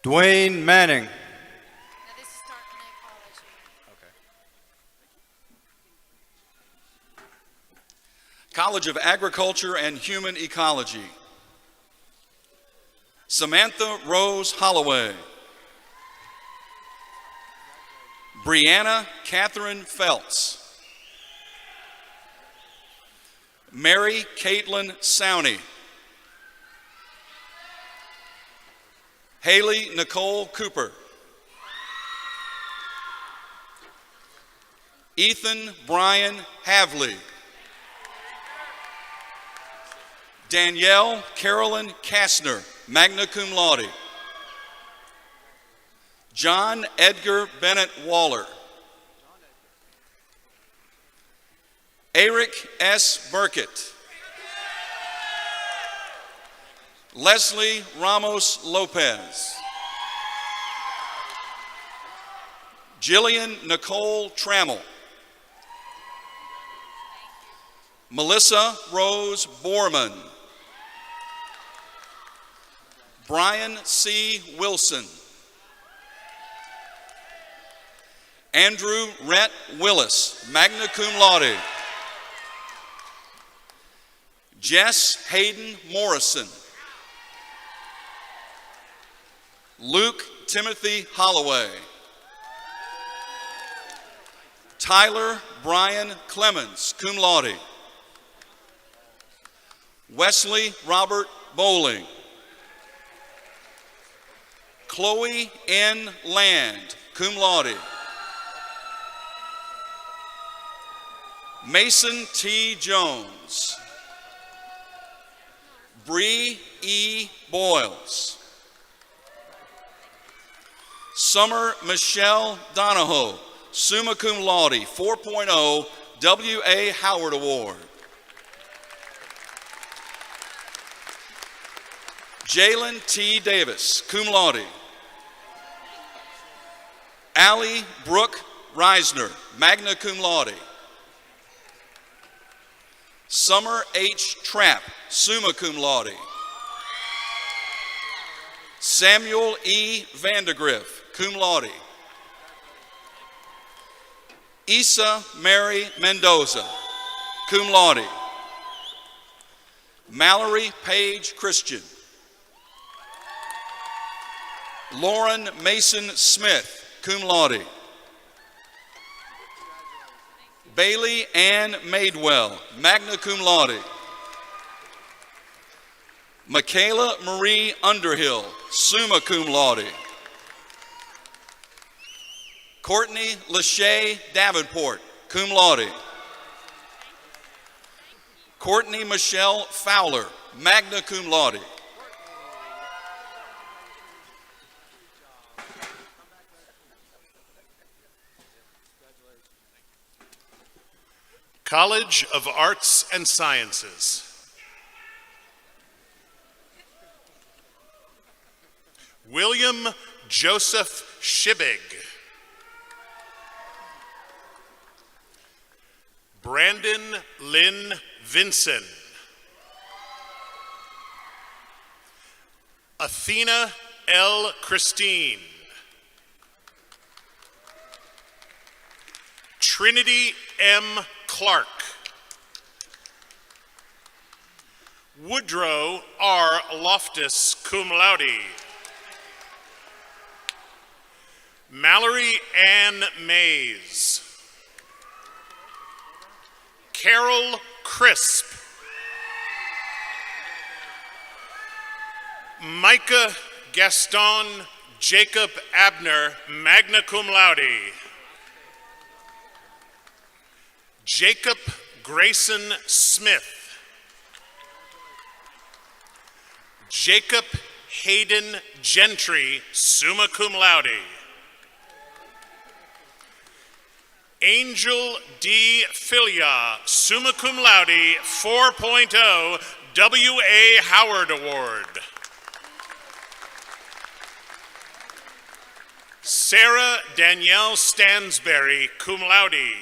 Dwayne Manning. College of Agriculture and Human Ecology. Samantha Rose Holloway. Brianna Catherine Feltz. Mary Caitlin Sowney. Haley Nicole Cooper. Ethan Brian Havley. Danielle Carolyn Kastner, magna cum laude. John Edgar Bennett Waller. Eric S. Burkett. Leslie Ramos Lopez. Jillian Nicole Trammell. Melissa Rose Borman. Brian C. Wilson. Andrew Rhett Willis, magna cum laude. Jess Hayden Morrison. Luke Timothy Holloway. Tyler Brian Clemens, cum laude. Wesley Robert Bowling. Chloe N. Land, cum laude. Mason T. Jones. Bree E. Boyles. Summer Michelle Donahoe, summa cum laude, 4.0 W.A. Howard Award. Jalen T. Davis, cum laude. Allie Brooke Reisner, magna cum laude. Summer H. Trapp, summa cum laude. Samuel E. Vandegrift, cum laude. Isa Mary Mendoza, cum laude. Mallory Page Christian. Lauren Mason Smith, cum laude. Bailey Ann Madewell, magna cum laude. Michaela Marie Underhill, summa cum laude. Courtney Lachey Davenport, cum laude. Courtney Michelle Fowler, magna cum laude. College of Arts and Sciences. William Joseph Schibig. Brandon Lynn Vinson. Athena L. Christine. Trinity M. Clark. Woodrow R. Loftus, cum laude. Mallory Ann Mays. Carol Crisp. Micah Gaston Jacob Abner, magna cum laude. Jacob Grayson Smith. Jacob Hayden Gentry, summa cum laude. Angel D. Filia, summa cum laude, 4.0 W.A. Howard Award. Sarah Danielle Stansberry, cum laude.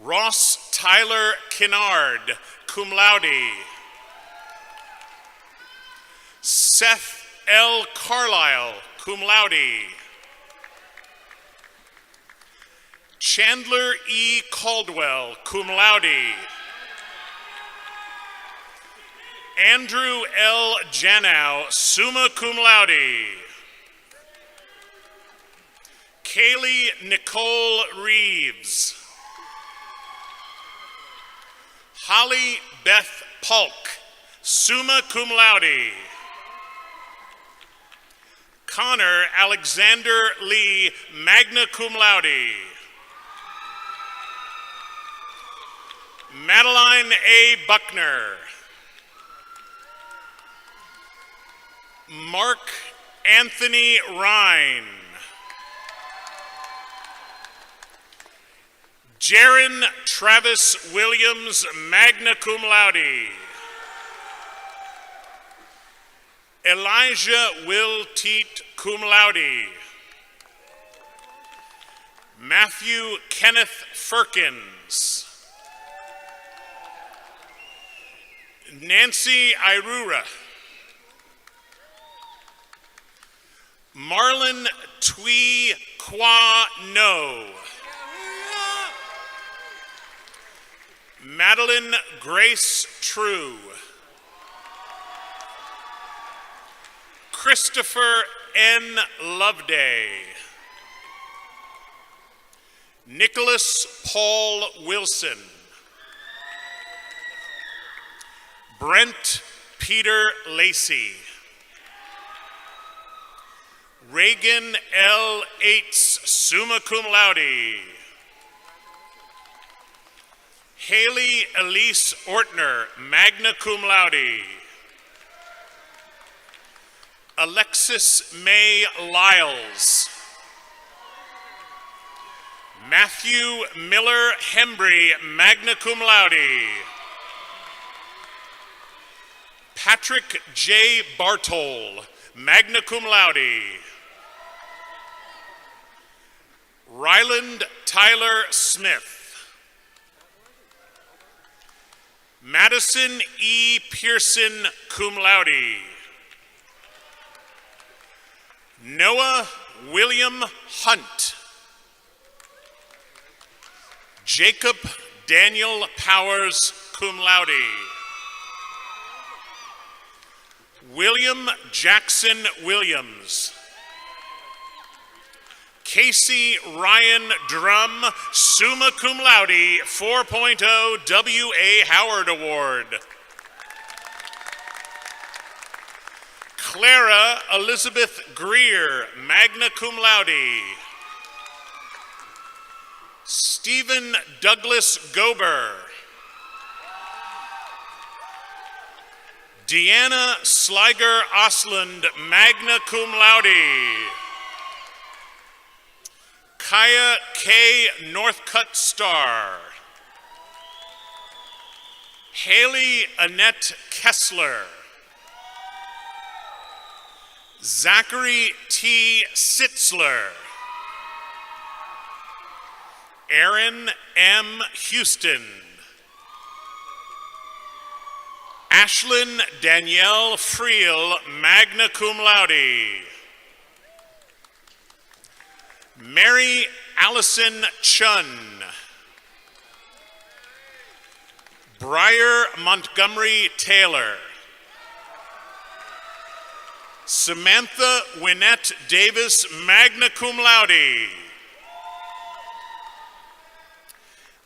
Ross Tyler Kinnard, cum laude. Seth L. Carlisle, cum laude. Chandler E. Caldwell, cum laude. Andrew L. Janow, summa cum laude. Kaylee Nicole Reeves. Holly Beth Polk, summa cum laude. Connor Alexander Lee, magna cum laude. Madeline A. Buckner. Mark Anthony Rhine. Jaron Travis Williams, magna cum laude. Elijah Will Teat, cum laude. Matthew Kenneth Firkins. Nancy Irura. Marlon Twee Kwa No. Madeline Grace True. Christopher N. Loveday. Nicholas Paul Wilson. Brent Peter Lacey. Reagan L. Eights, summa cum laude. Haley Elise Ortner, magna cum laude. Alexis May Lyles. Matthew Miller Hembry, magna cum laude. Patrick J. Bartol, magna cum laude. Ryland Tyler Smith. Madison E. Pearson, cum laude. Noah William Hunt. Jacob Daniel Powers, cum laude. William Jackson Williams. Casey Ryan Drum, summa cum laude, 4.0 W.A. Howard Award. Clara Elizabeth Greer, magna cum laude. Stephen Douglas Gober. Deanna Sliger Osland, magna cum laude. Kaya K. Northcutt Star. Haley Annette Kessler. Zachary T. Sitzler. Aaron M. Houston. Ashlyn Danielle Friel, magna cum laude. Mary Allison Chun. Briar Montgomery Taylor. Samantha Wynette Davis, magna cum laude.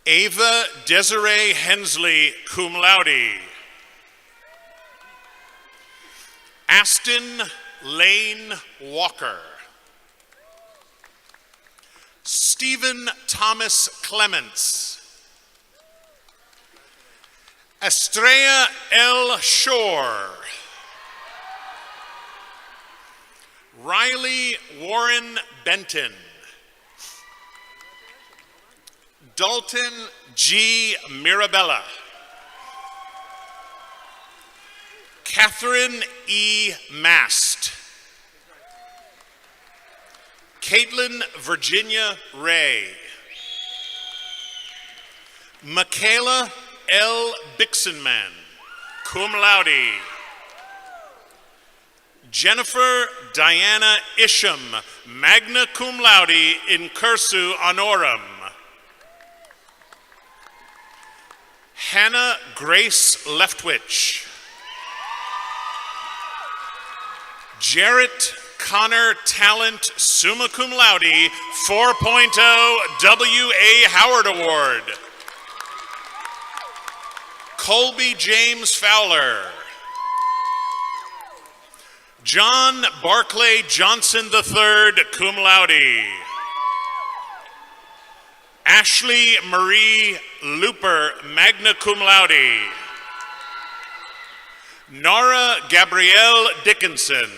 Ava Desiree Hensley, cum laude. Aston Lane Walker. Stephen Thomas Clements. Estrella L. Shore. Riley Warren Benton. Dalton G. Mirabella. Catherine E. Mast. Caitlin Virginia Ray. Michaela L. Bixenman, cum laude. Jennifer Diana Isham, magna cum laude in cursu honorum. Hannah Grace Leftwich. Jarrett Connor Talent, summa cum laude, 4.0 W.A. Howard Award. Colby James Fowler. John Barclay Johnson III, cum laude. Ashley Marie Looper, magna cum laude. Nora Gabrielle Dickinson.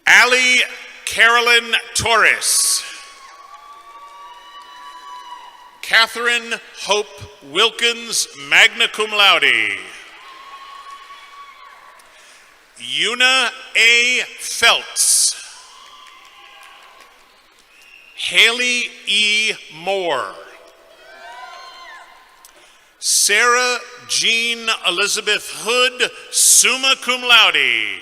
Allie Carolyn Torres. Catherine Hope Wilkins, magna cum laude. Una A. Feltz. Haley E. Moore. Sarah Jean Elizabeth Hood, summa cum laude.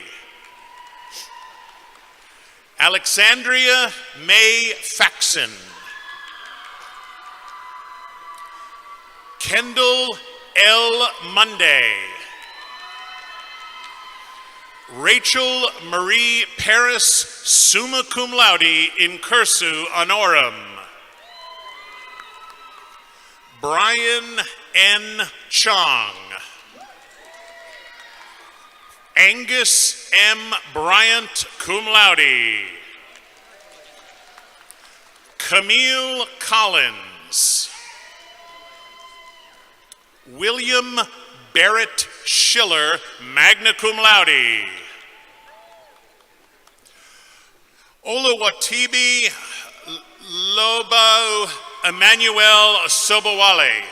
Alexandria May Faxon. Kendall L. Monday. Rachel Marie Paris, summa cum laude in cursu honorum. Brian N. Chong. Angus M. Bryant, cum laude. Camille Collins. William Barrett Schiller, magna cum laude. Oluwatibi Lobo Emmanuel Sobowale.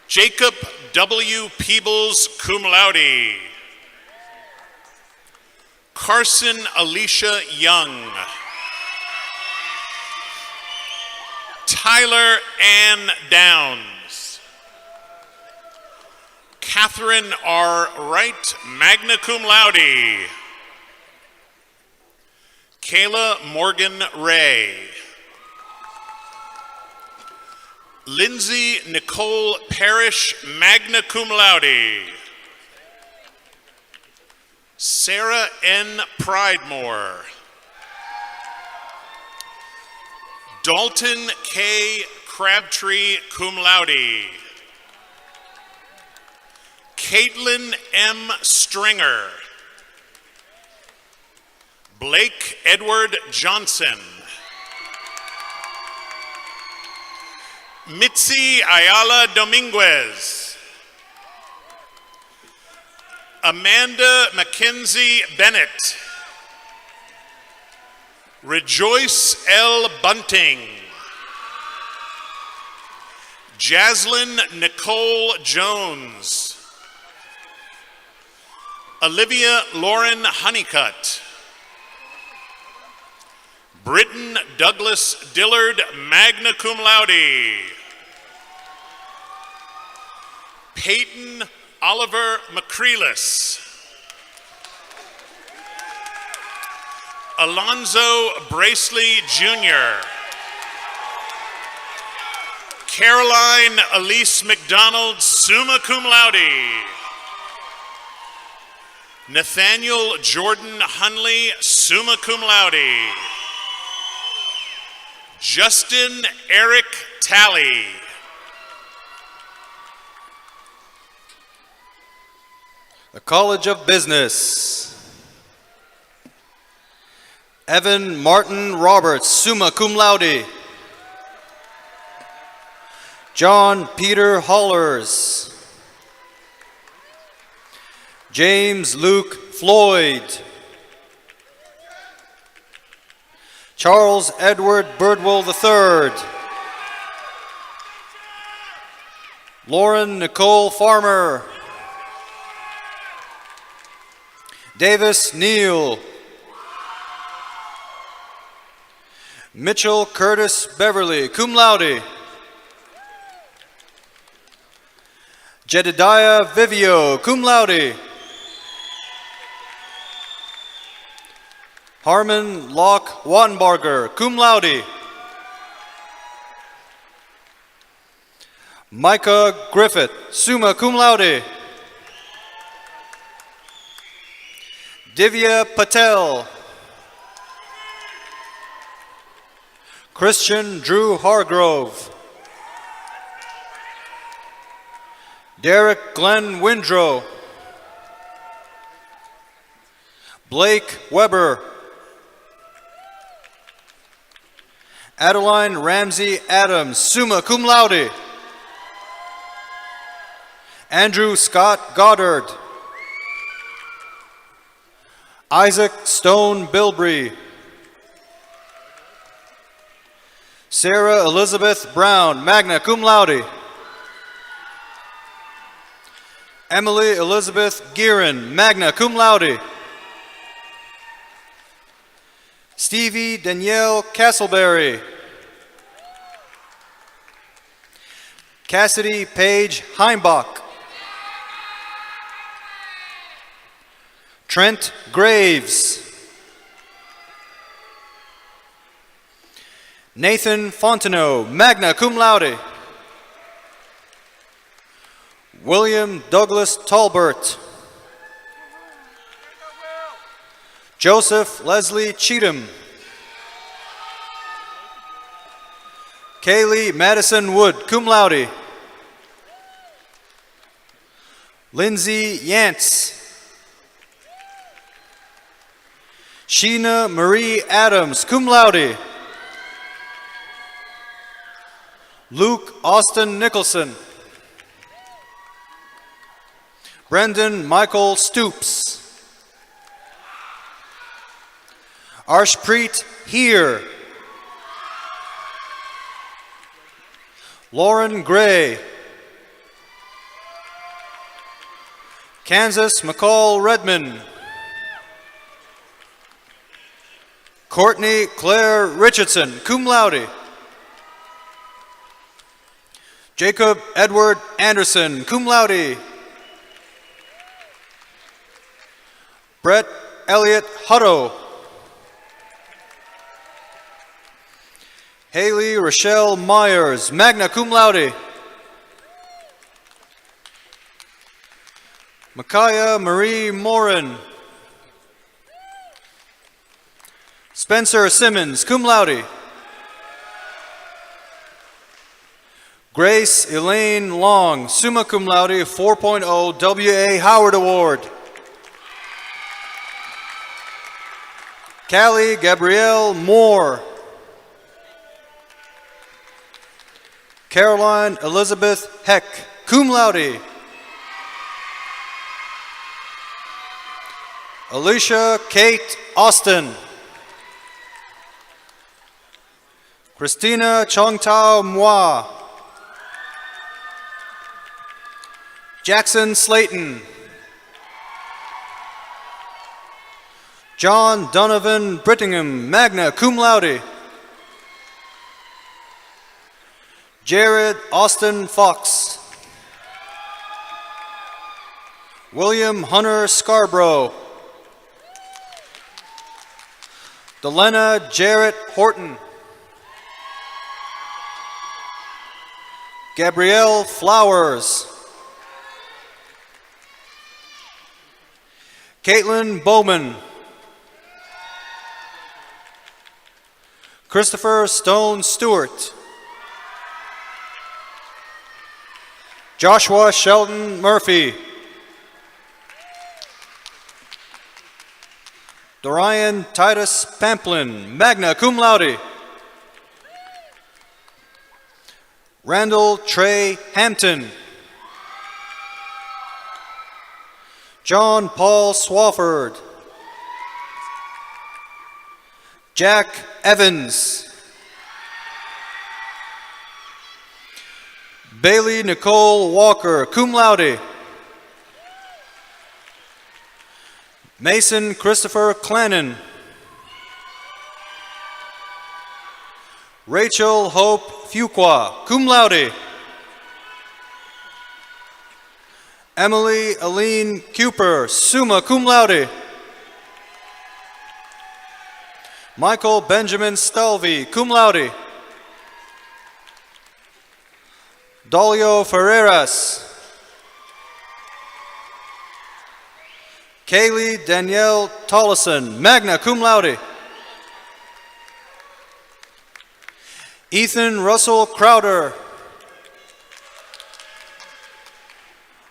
Jacob W. Peebles, cum laude. Carson Alicia Young. Tyler Ann Downs. Catherine R. Wright, magna cum laude. Kayla Morgan Ray. Lindsay Nicole Parrish, magna cum laude. Sarah N. Pridemore. Dalton K. Crabtree, cum laude. Caitlin M. Stringer. Blake Edward Johnson. Mitzi Ayala Dominguez. Amanda Mackenzie Bennett. Rejoice L. Bunting. Jaslyn Nicole Jones. Olivia Lauren Honeycutt. Britton Douglas Dillard, magna cum laude. Peyton Oliver McCreelis. Alonzo Bracely Jr. Caroline Elise McDonald, summa cum laude. Nathaniel Jordan Hunley, summa cum laude. Justin Eric Talley. The College of Business. Evan Martin Roberts, summa cum laude. John Peter Hollers. James Luke Floyd. Charles Edward Birdwell III. Lauren Nicole Farmer. Davis Neal. Mitchell Curtis Beverly, cum laude. Jedediah Vivio, cum laude. Harmon Locke Wanbarger, cum laude. Micah Griffith, summa cum laude. Divya Patel. Christian Drew Hargrove. Derek Glenn Windrow. Blake Weber. Adeline Ramsey Adams, summa cum laude. Andrew Scott Goddard. Isaac Stone Bilbrey. Sarah Elizabeth Brown, magna cum laude. Emily Elizabeth Gearin, magna cum laude. Stevie Danielle Castleberry. Cassidy Paige Heimbach. Trent Graves. Nathan Fontenot, magna cum laude. William Douglas Talbert. Joseph Leslie Cheatham. Kaylee Madison Wood, cum laude. Lindsay Yance. Sheena Marie Adams, cum laude. Luke Austin Nicholson. Brendan Michael Stoops. Arshpreet Heer. Lauren Gray. Kansas McCall Redmond. Courtney Claire Richardson, cum laude. Jacob Edward Anderson, cum laude. Brett Elliott Hutto. Haley Rochelle Myers, magna cum laude. Micaiah Marie Morin. Spencer Simmons, cum laude. Grace Elaine Long, summa cum laude, 4.0 W.A. Howard Award. Callie Gabrielle Moore. Caroline Elizabeth Heck, cum laude. Alicia Kate Austin. Christina Chongtao Moi. Jackson Slayton. John Donovan Brittingham, magna cum laude. Jared Austin Fox. William Hunter Scarborough. Delena Jarrett Horton. Gabrielle Flowers. Caitlin Bowman. Christopher Stone Stewart. Joshua Sheldon Murphy. Dorian Titus Pamplin, magna cum laude. Randall Trey Hampton. John Paul Swafford. Jack Evans. Bailey Nicole Walker, cum laude. Mason Christopher Clannon. Rachel Hope Fuqua, cum laude. Emily Aline Cooper, summa cum laude. Michael Benjamin Stalvey, cum laude. Dolio Ferreras. Kaylee Danielle Tollison, magna cum laude. Ethan Russell Crowder.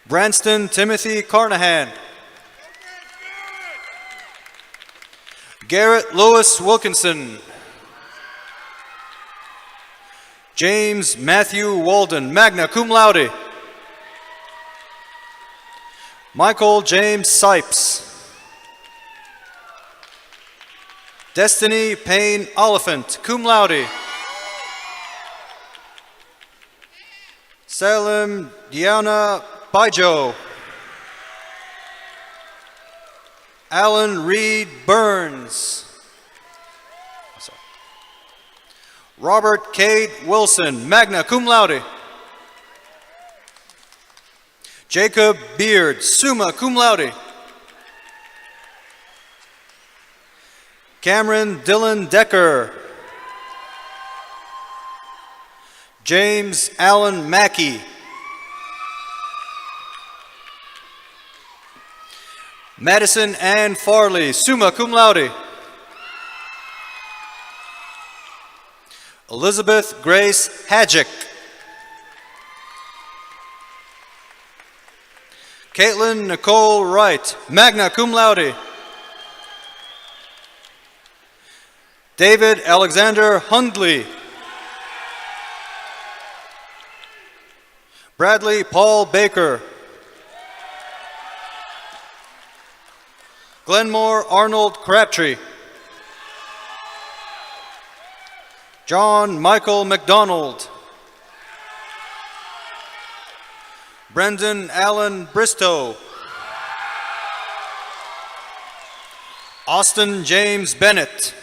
Branston Timothy Carnahan. Garrett Lewis Wilkinson. James Matthew Walden, magna cum laude. Michael James Sipes. Destiny Payne Oliphant, cum laude. Salim Diana Baijo. Alan Reed Burns. Robert Cade Wilson, magna cum laude. Jacob Beard, summa cum laude. Cameron Dylan Decker. James Allen Mackey. Madison Ann Farley, summa cum laude. Elizabeth Grace Hadjick. Caitlin Nicole Wright, magna cum laude. David Alexander Hundley. Bradley Paul Baker. Glenmore Arnold Crabtree. John Michael McDonald. Brendan Allen Bristow. Austin James Bennett.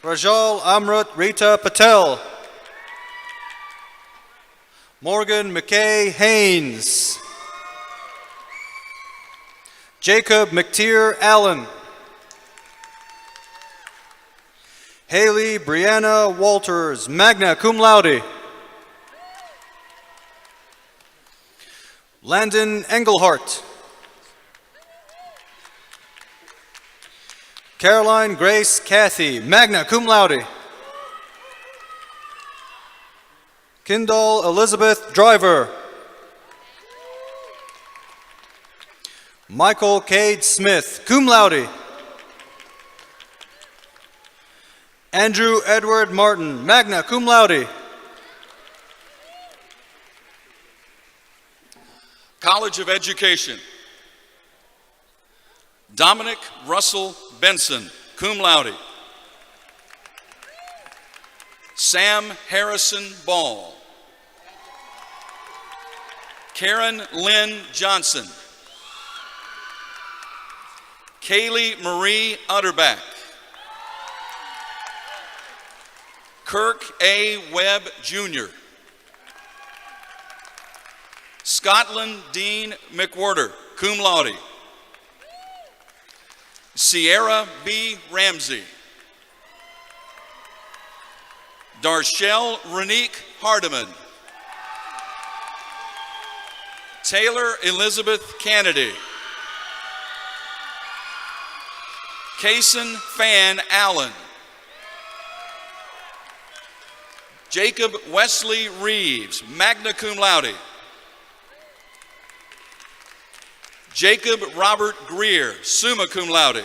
Rajal Amrut Rita Patel. Morgan McKay Haynes. Jacob McTeer Allen. Haley Brianna Walters, magna cum laude. Landon Engelhart. Caroline Grace Cathy, magna cum laude. Kindall Elizabeth Driver. Michael Cade Smith, cum laude. Andrew Edward Martin, magna cum laude. College of Education. Dominic Russell Benson, cum laude. Sam Harrison Ball. Karen Lynn Johnson. Kaylee Marie Utterback. Kirk A. Webb, Jr. Scotland Dean McWhorter, cum laude. Sierra B. Ramsey. Darshell Renique Hardiman. Taylor Elizabeth Kennedy. Kaysen Fan Allen. Jacob Wesley Reeves, magna cum laude. Jacob Robert Greer, summa cum laude.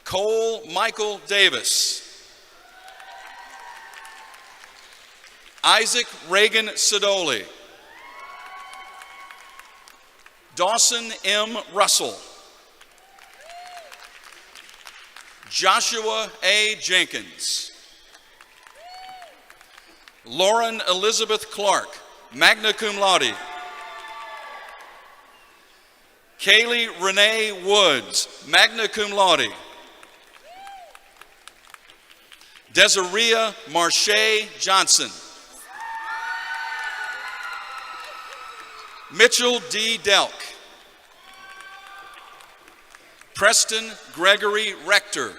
Cole Michael Davis. Isaac Reagan Sidoli. Dawson M. Russell. Joshua A. Jenkins. Lauren Elizabeth Clark, magna cum laude. Kaylee Renee Woods, magna cum laude. Desiree Marche Johnson. Mitchell D. Delk. Preston Gregory Rector.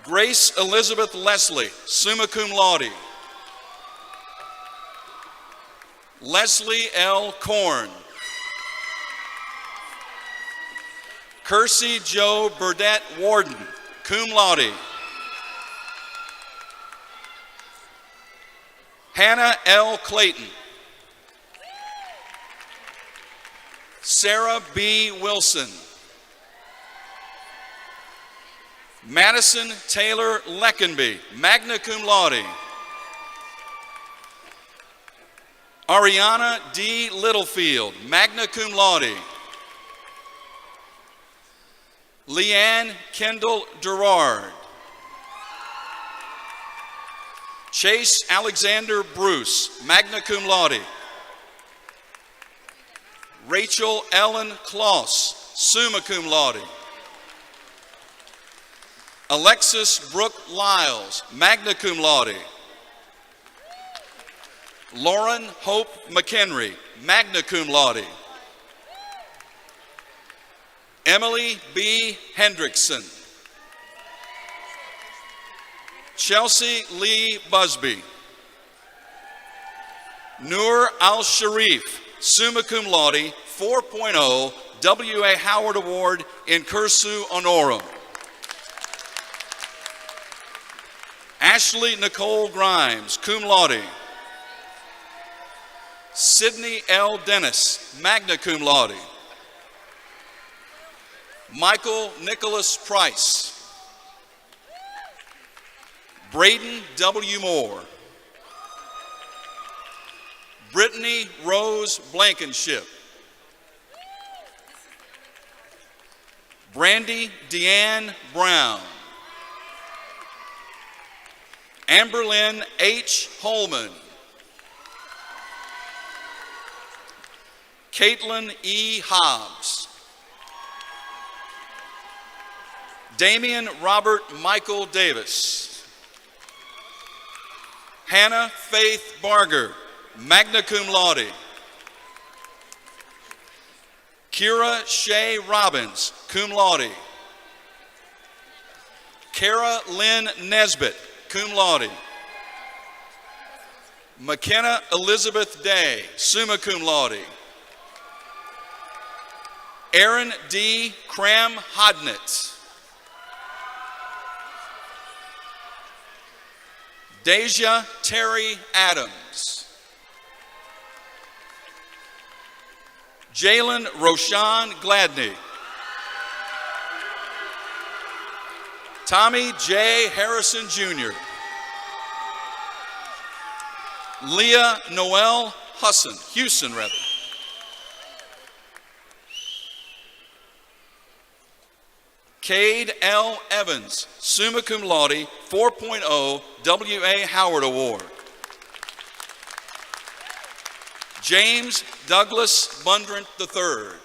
Grace Elizabeth Leslie, summa cum laude. Leslie L. Korn. Kersey Jo Burdette Warden, cum laude. Hannah L. Clayton. Sarah B. Wilson. Madison Taylor Leckenby, magna cum laude. Ariana D. Littlefield, magna cum laude. Leanne Kendall Gerard. Chase Alexander Bruce, magna cum laude. Rachel Ellen Kloss, summa cum laude. Alexis Brooke Lyles, magna cum laude. Lauren Hope McHenry, magna cum laude. Emily B. Hendrickson. Chelsea Lee Busby. Noor Al-Sharif, summa cum laude, 4.0, W.A. Howard Award in cursu honorum. Ashley Nicole Grimes, cum laude. Sydney L. Dennis, magna cum laude. Michael Nicholas Price. Braden W. Moore. Brittany Rose Blankenship. Brandy Deanne Brown. Amberlyn H. Holman. Caitlin E. Hobbs. Damian Robert Michael Davis. Hannah Faith Barger, magna cum laude. Kira Shea Robbins, cum laude. Kara Lynn Nesbitt, cum laude. McKenna Elizabeth Day, summa cum laude. Aaron D. Cram Hodnett. Deja Terry Adams. Jalen Roshan Gladney. Tommy J. Harrison Jr. Leah Noel Houston rather. Cade L. Evans, summa cum laude, 4.0, W.A. Howard Award. James Douglas Bundrent III.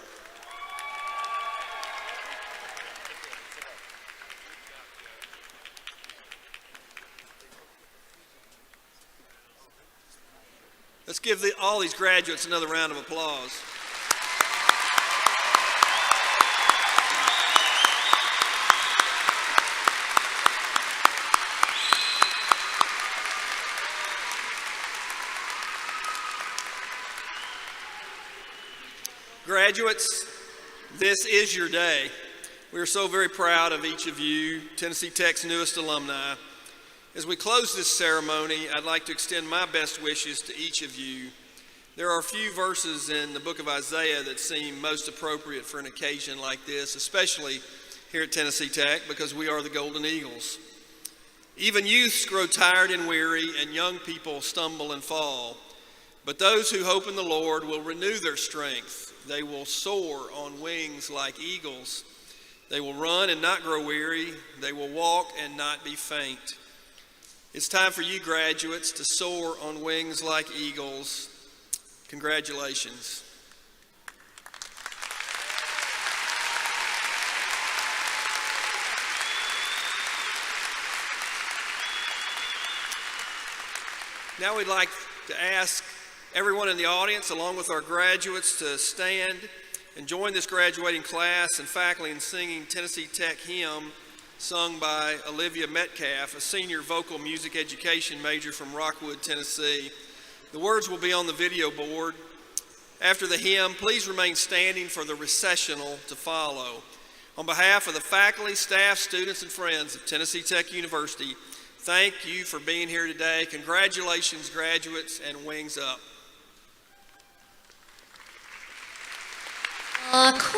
Let's give all these graduates another round of applause. Graduates, this is your day. We are so very proud of each of you, Tennessee Tech's newest alumni. As we close this ceremony, I'd like to extend my best wishes to each of you. There are a few verses in the book of Isaiah that seem most appropriate for an occasion like this, especially here at Tennessee Tech, because we are the Golden Eagles. Even youths grow tired and weary, and young people stumble and fall. But those who hope in the Lord will renew their strength. They will soar on wings like eagles. They will run and not grow weary. They will walk and not be faint. It's time for you graduates to soar on wings like eagles. Congratulations. Now we'd like to ask everyone in the audience, along with our graduates, to stand and join this graduating class and faculty in singing Tennessee Tech hymn sung by Olivia Metcalf, a senior vocal music education major from Rockwood, Tennessee. The words will be on the video board. After the hymn, please remain standing for the recessional to follow. On behalf of the faculty, staff, students, and friends of Tennessee Tech University, thank you for being here today. Congratulations, graduates, and wings up. A quietist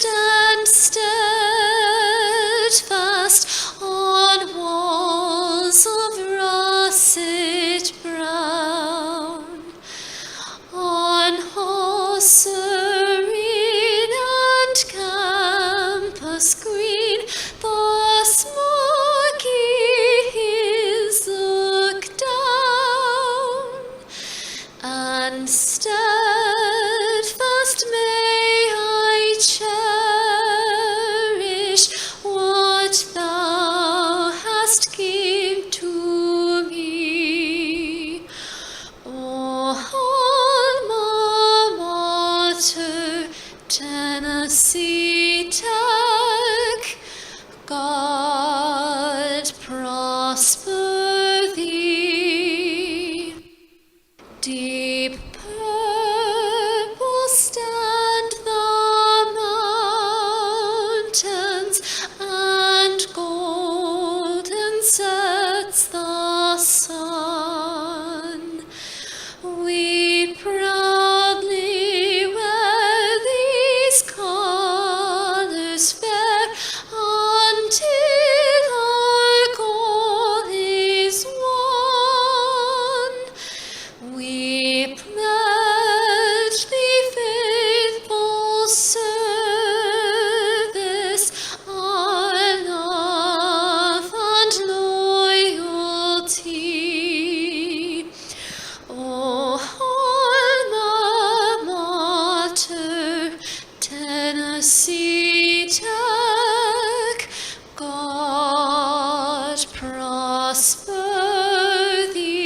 and steadfast on walls of russet brown, on horse serene and campus green, the smoky hills look down, and steadfast may I cherish what thou hast given to me. O alma mater, Tennessee Tech, God prosper thee. Deep purple stand the mountains, and golden sets the sun. We proudly wear these colors fair until our goal is won. We pledge thee faithful service, our love and loyalty. O alma mater, Tennessee Tech, God prosper thee.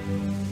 you.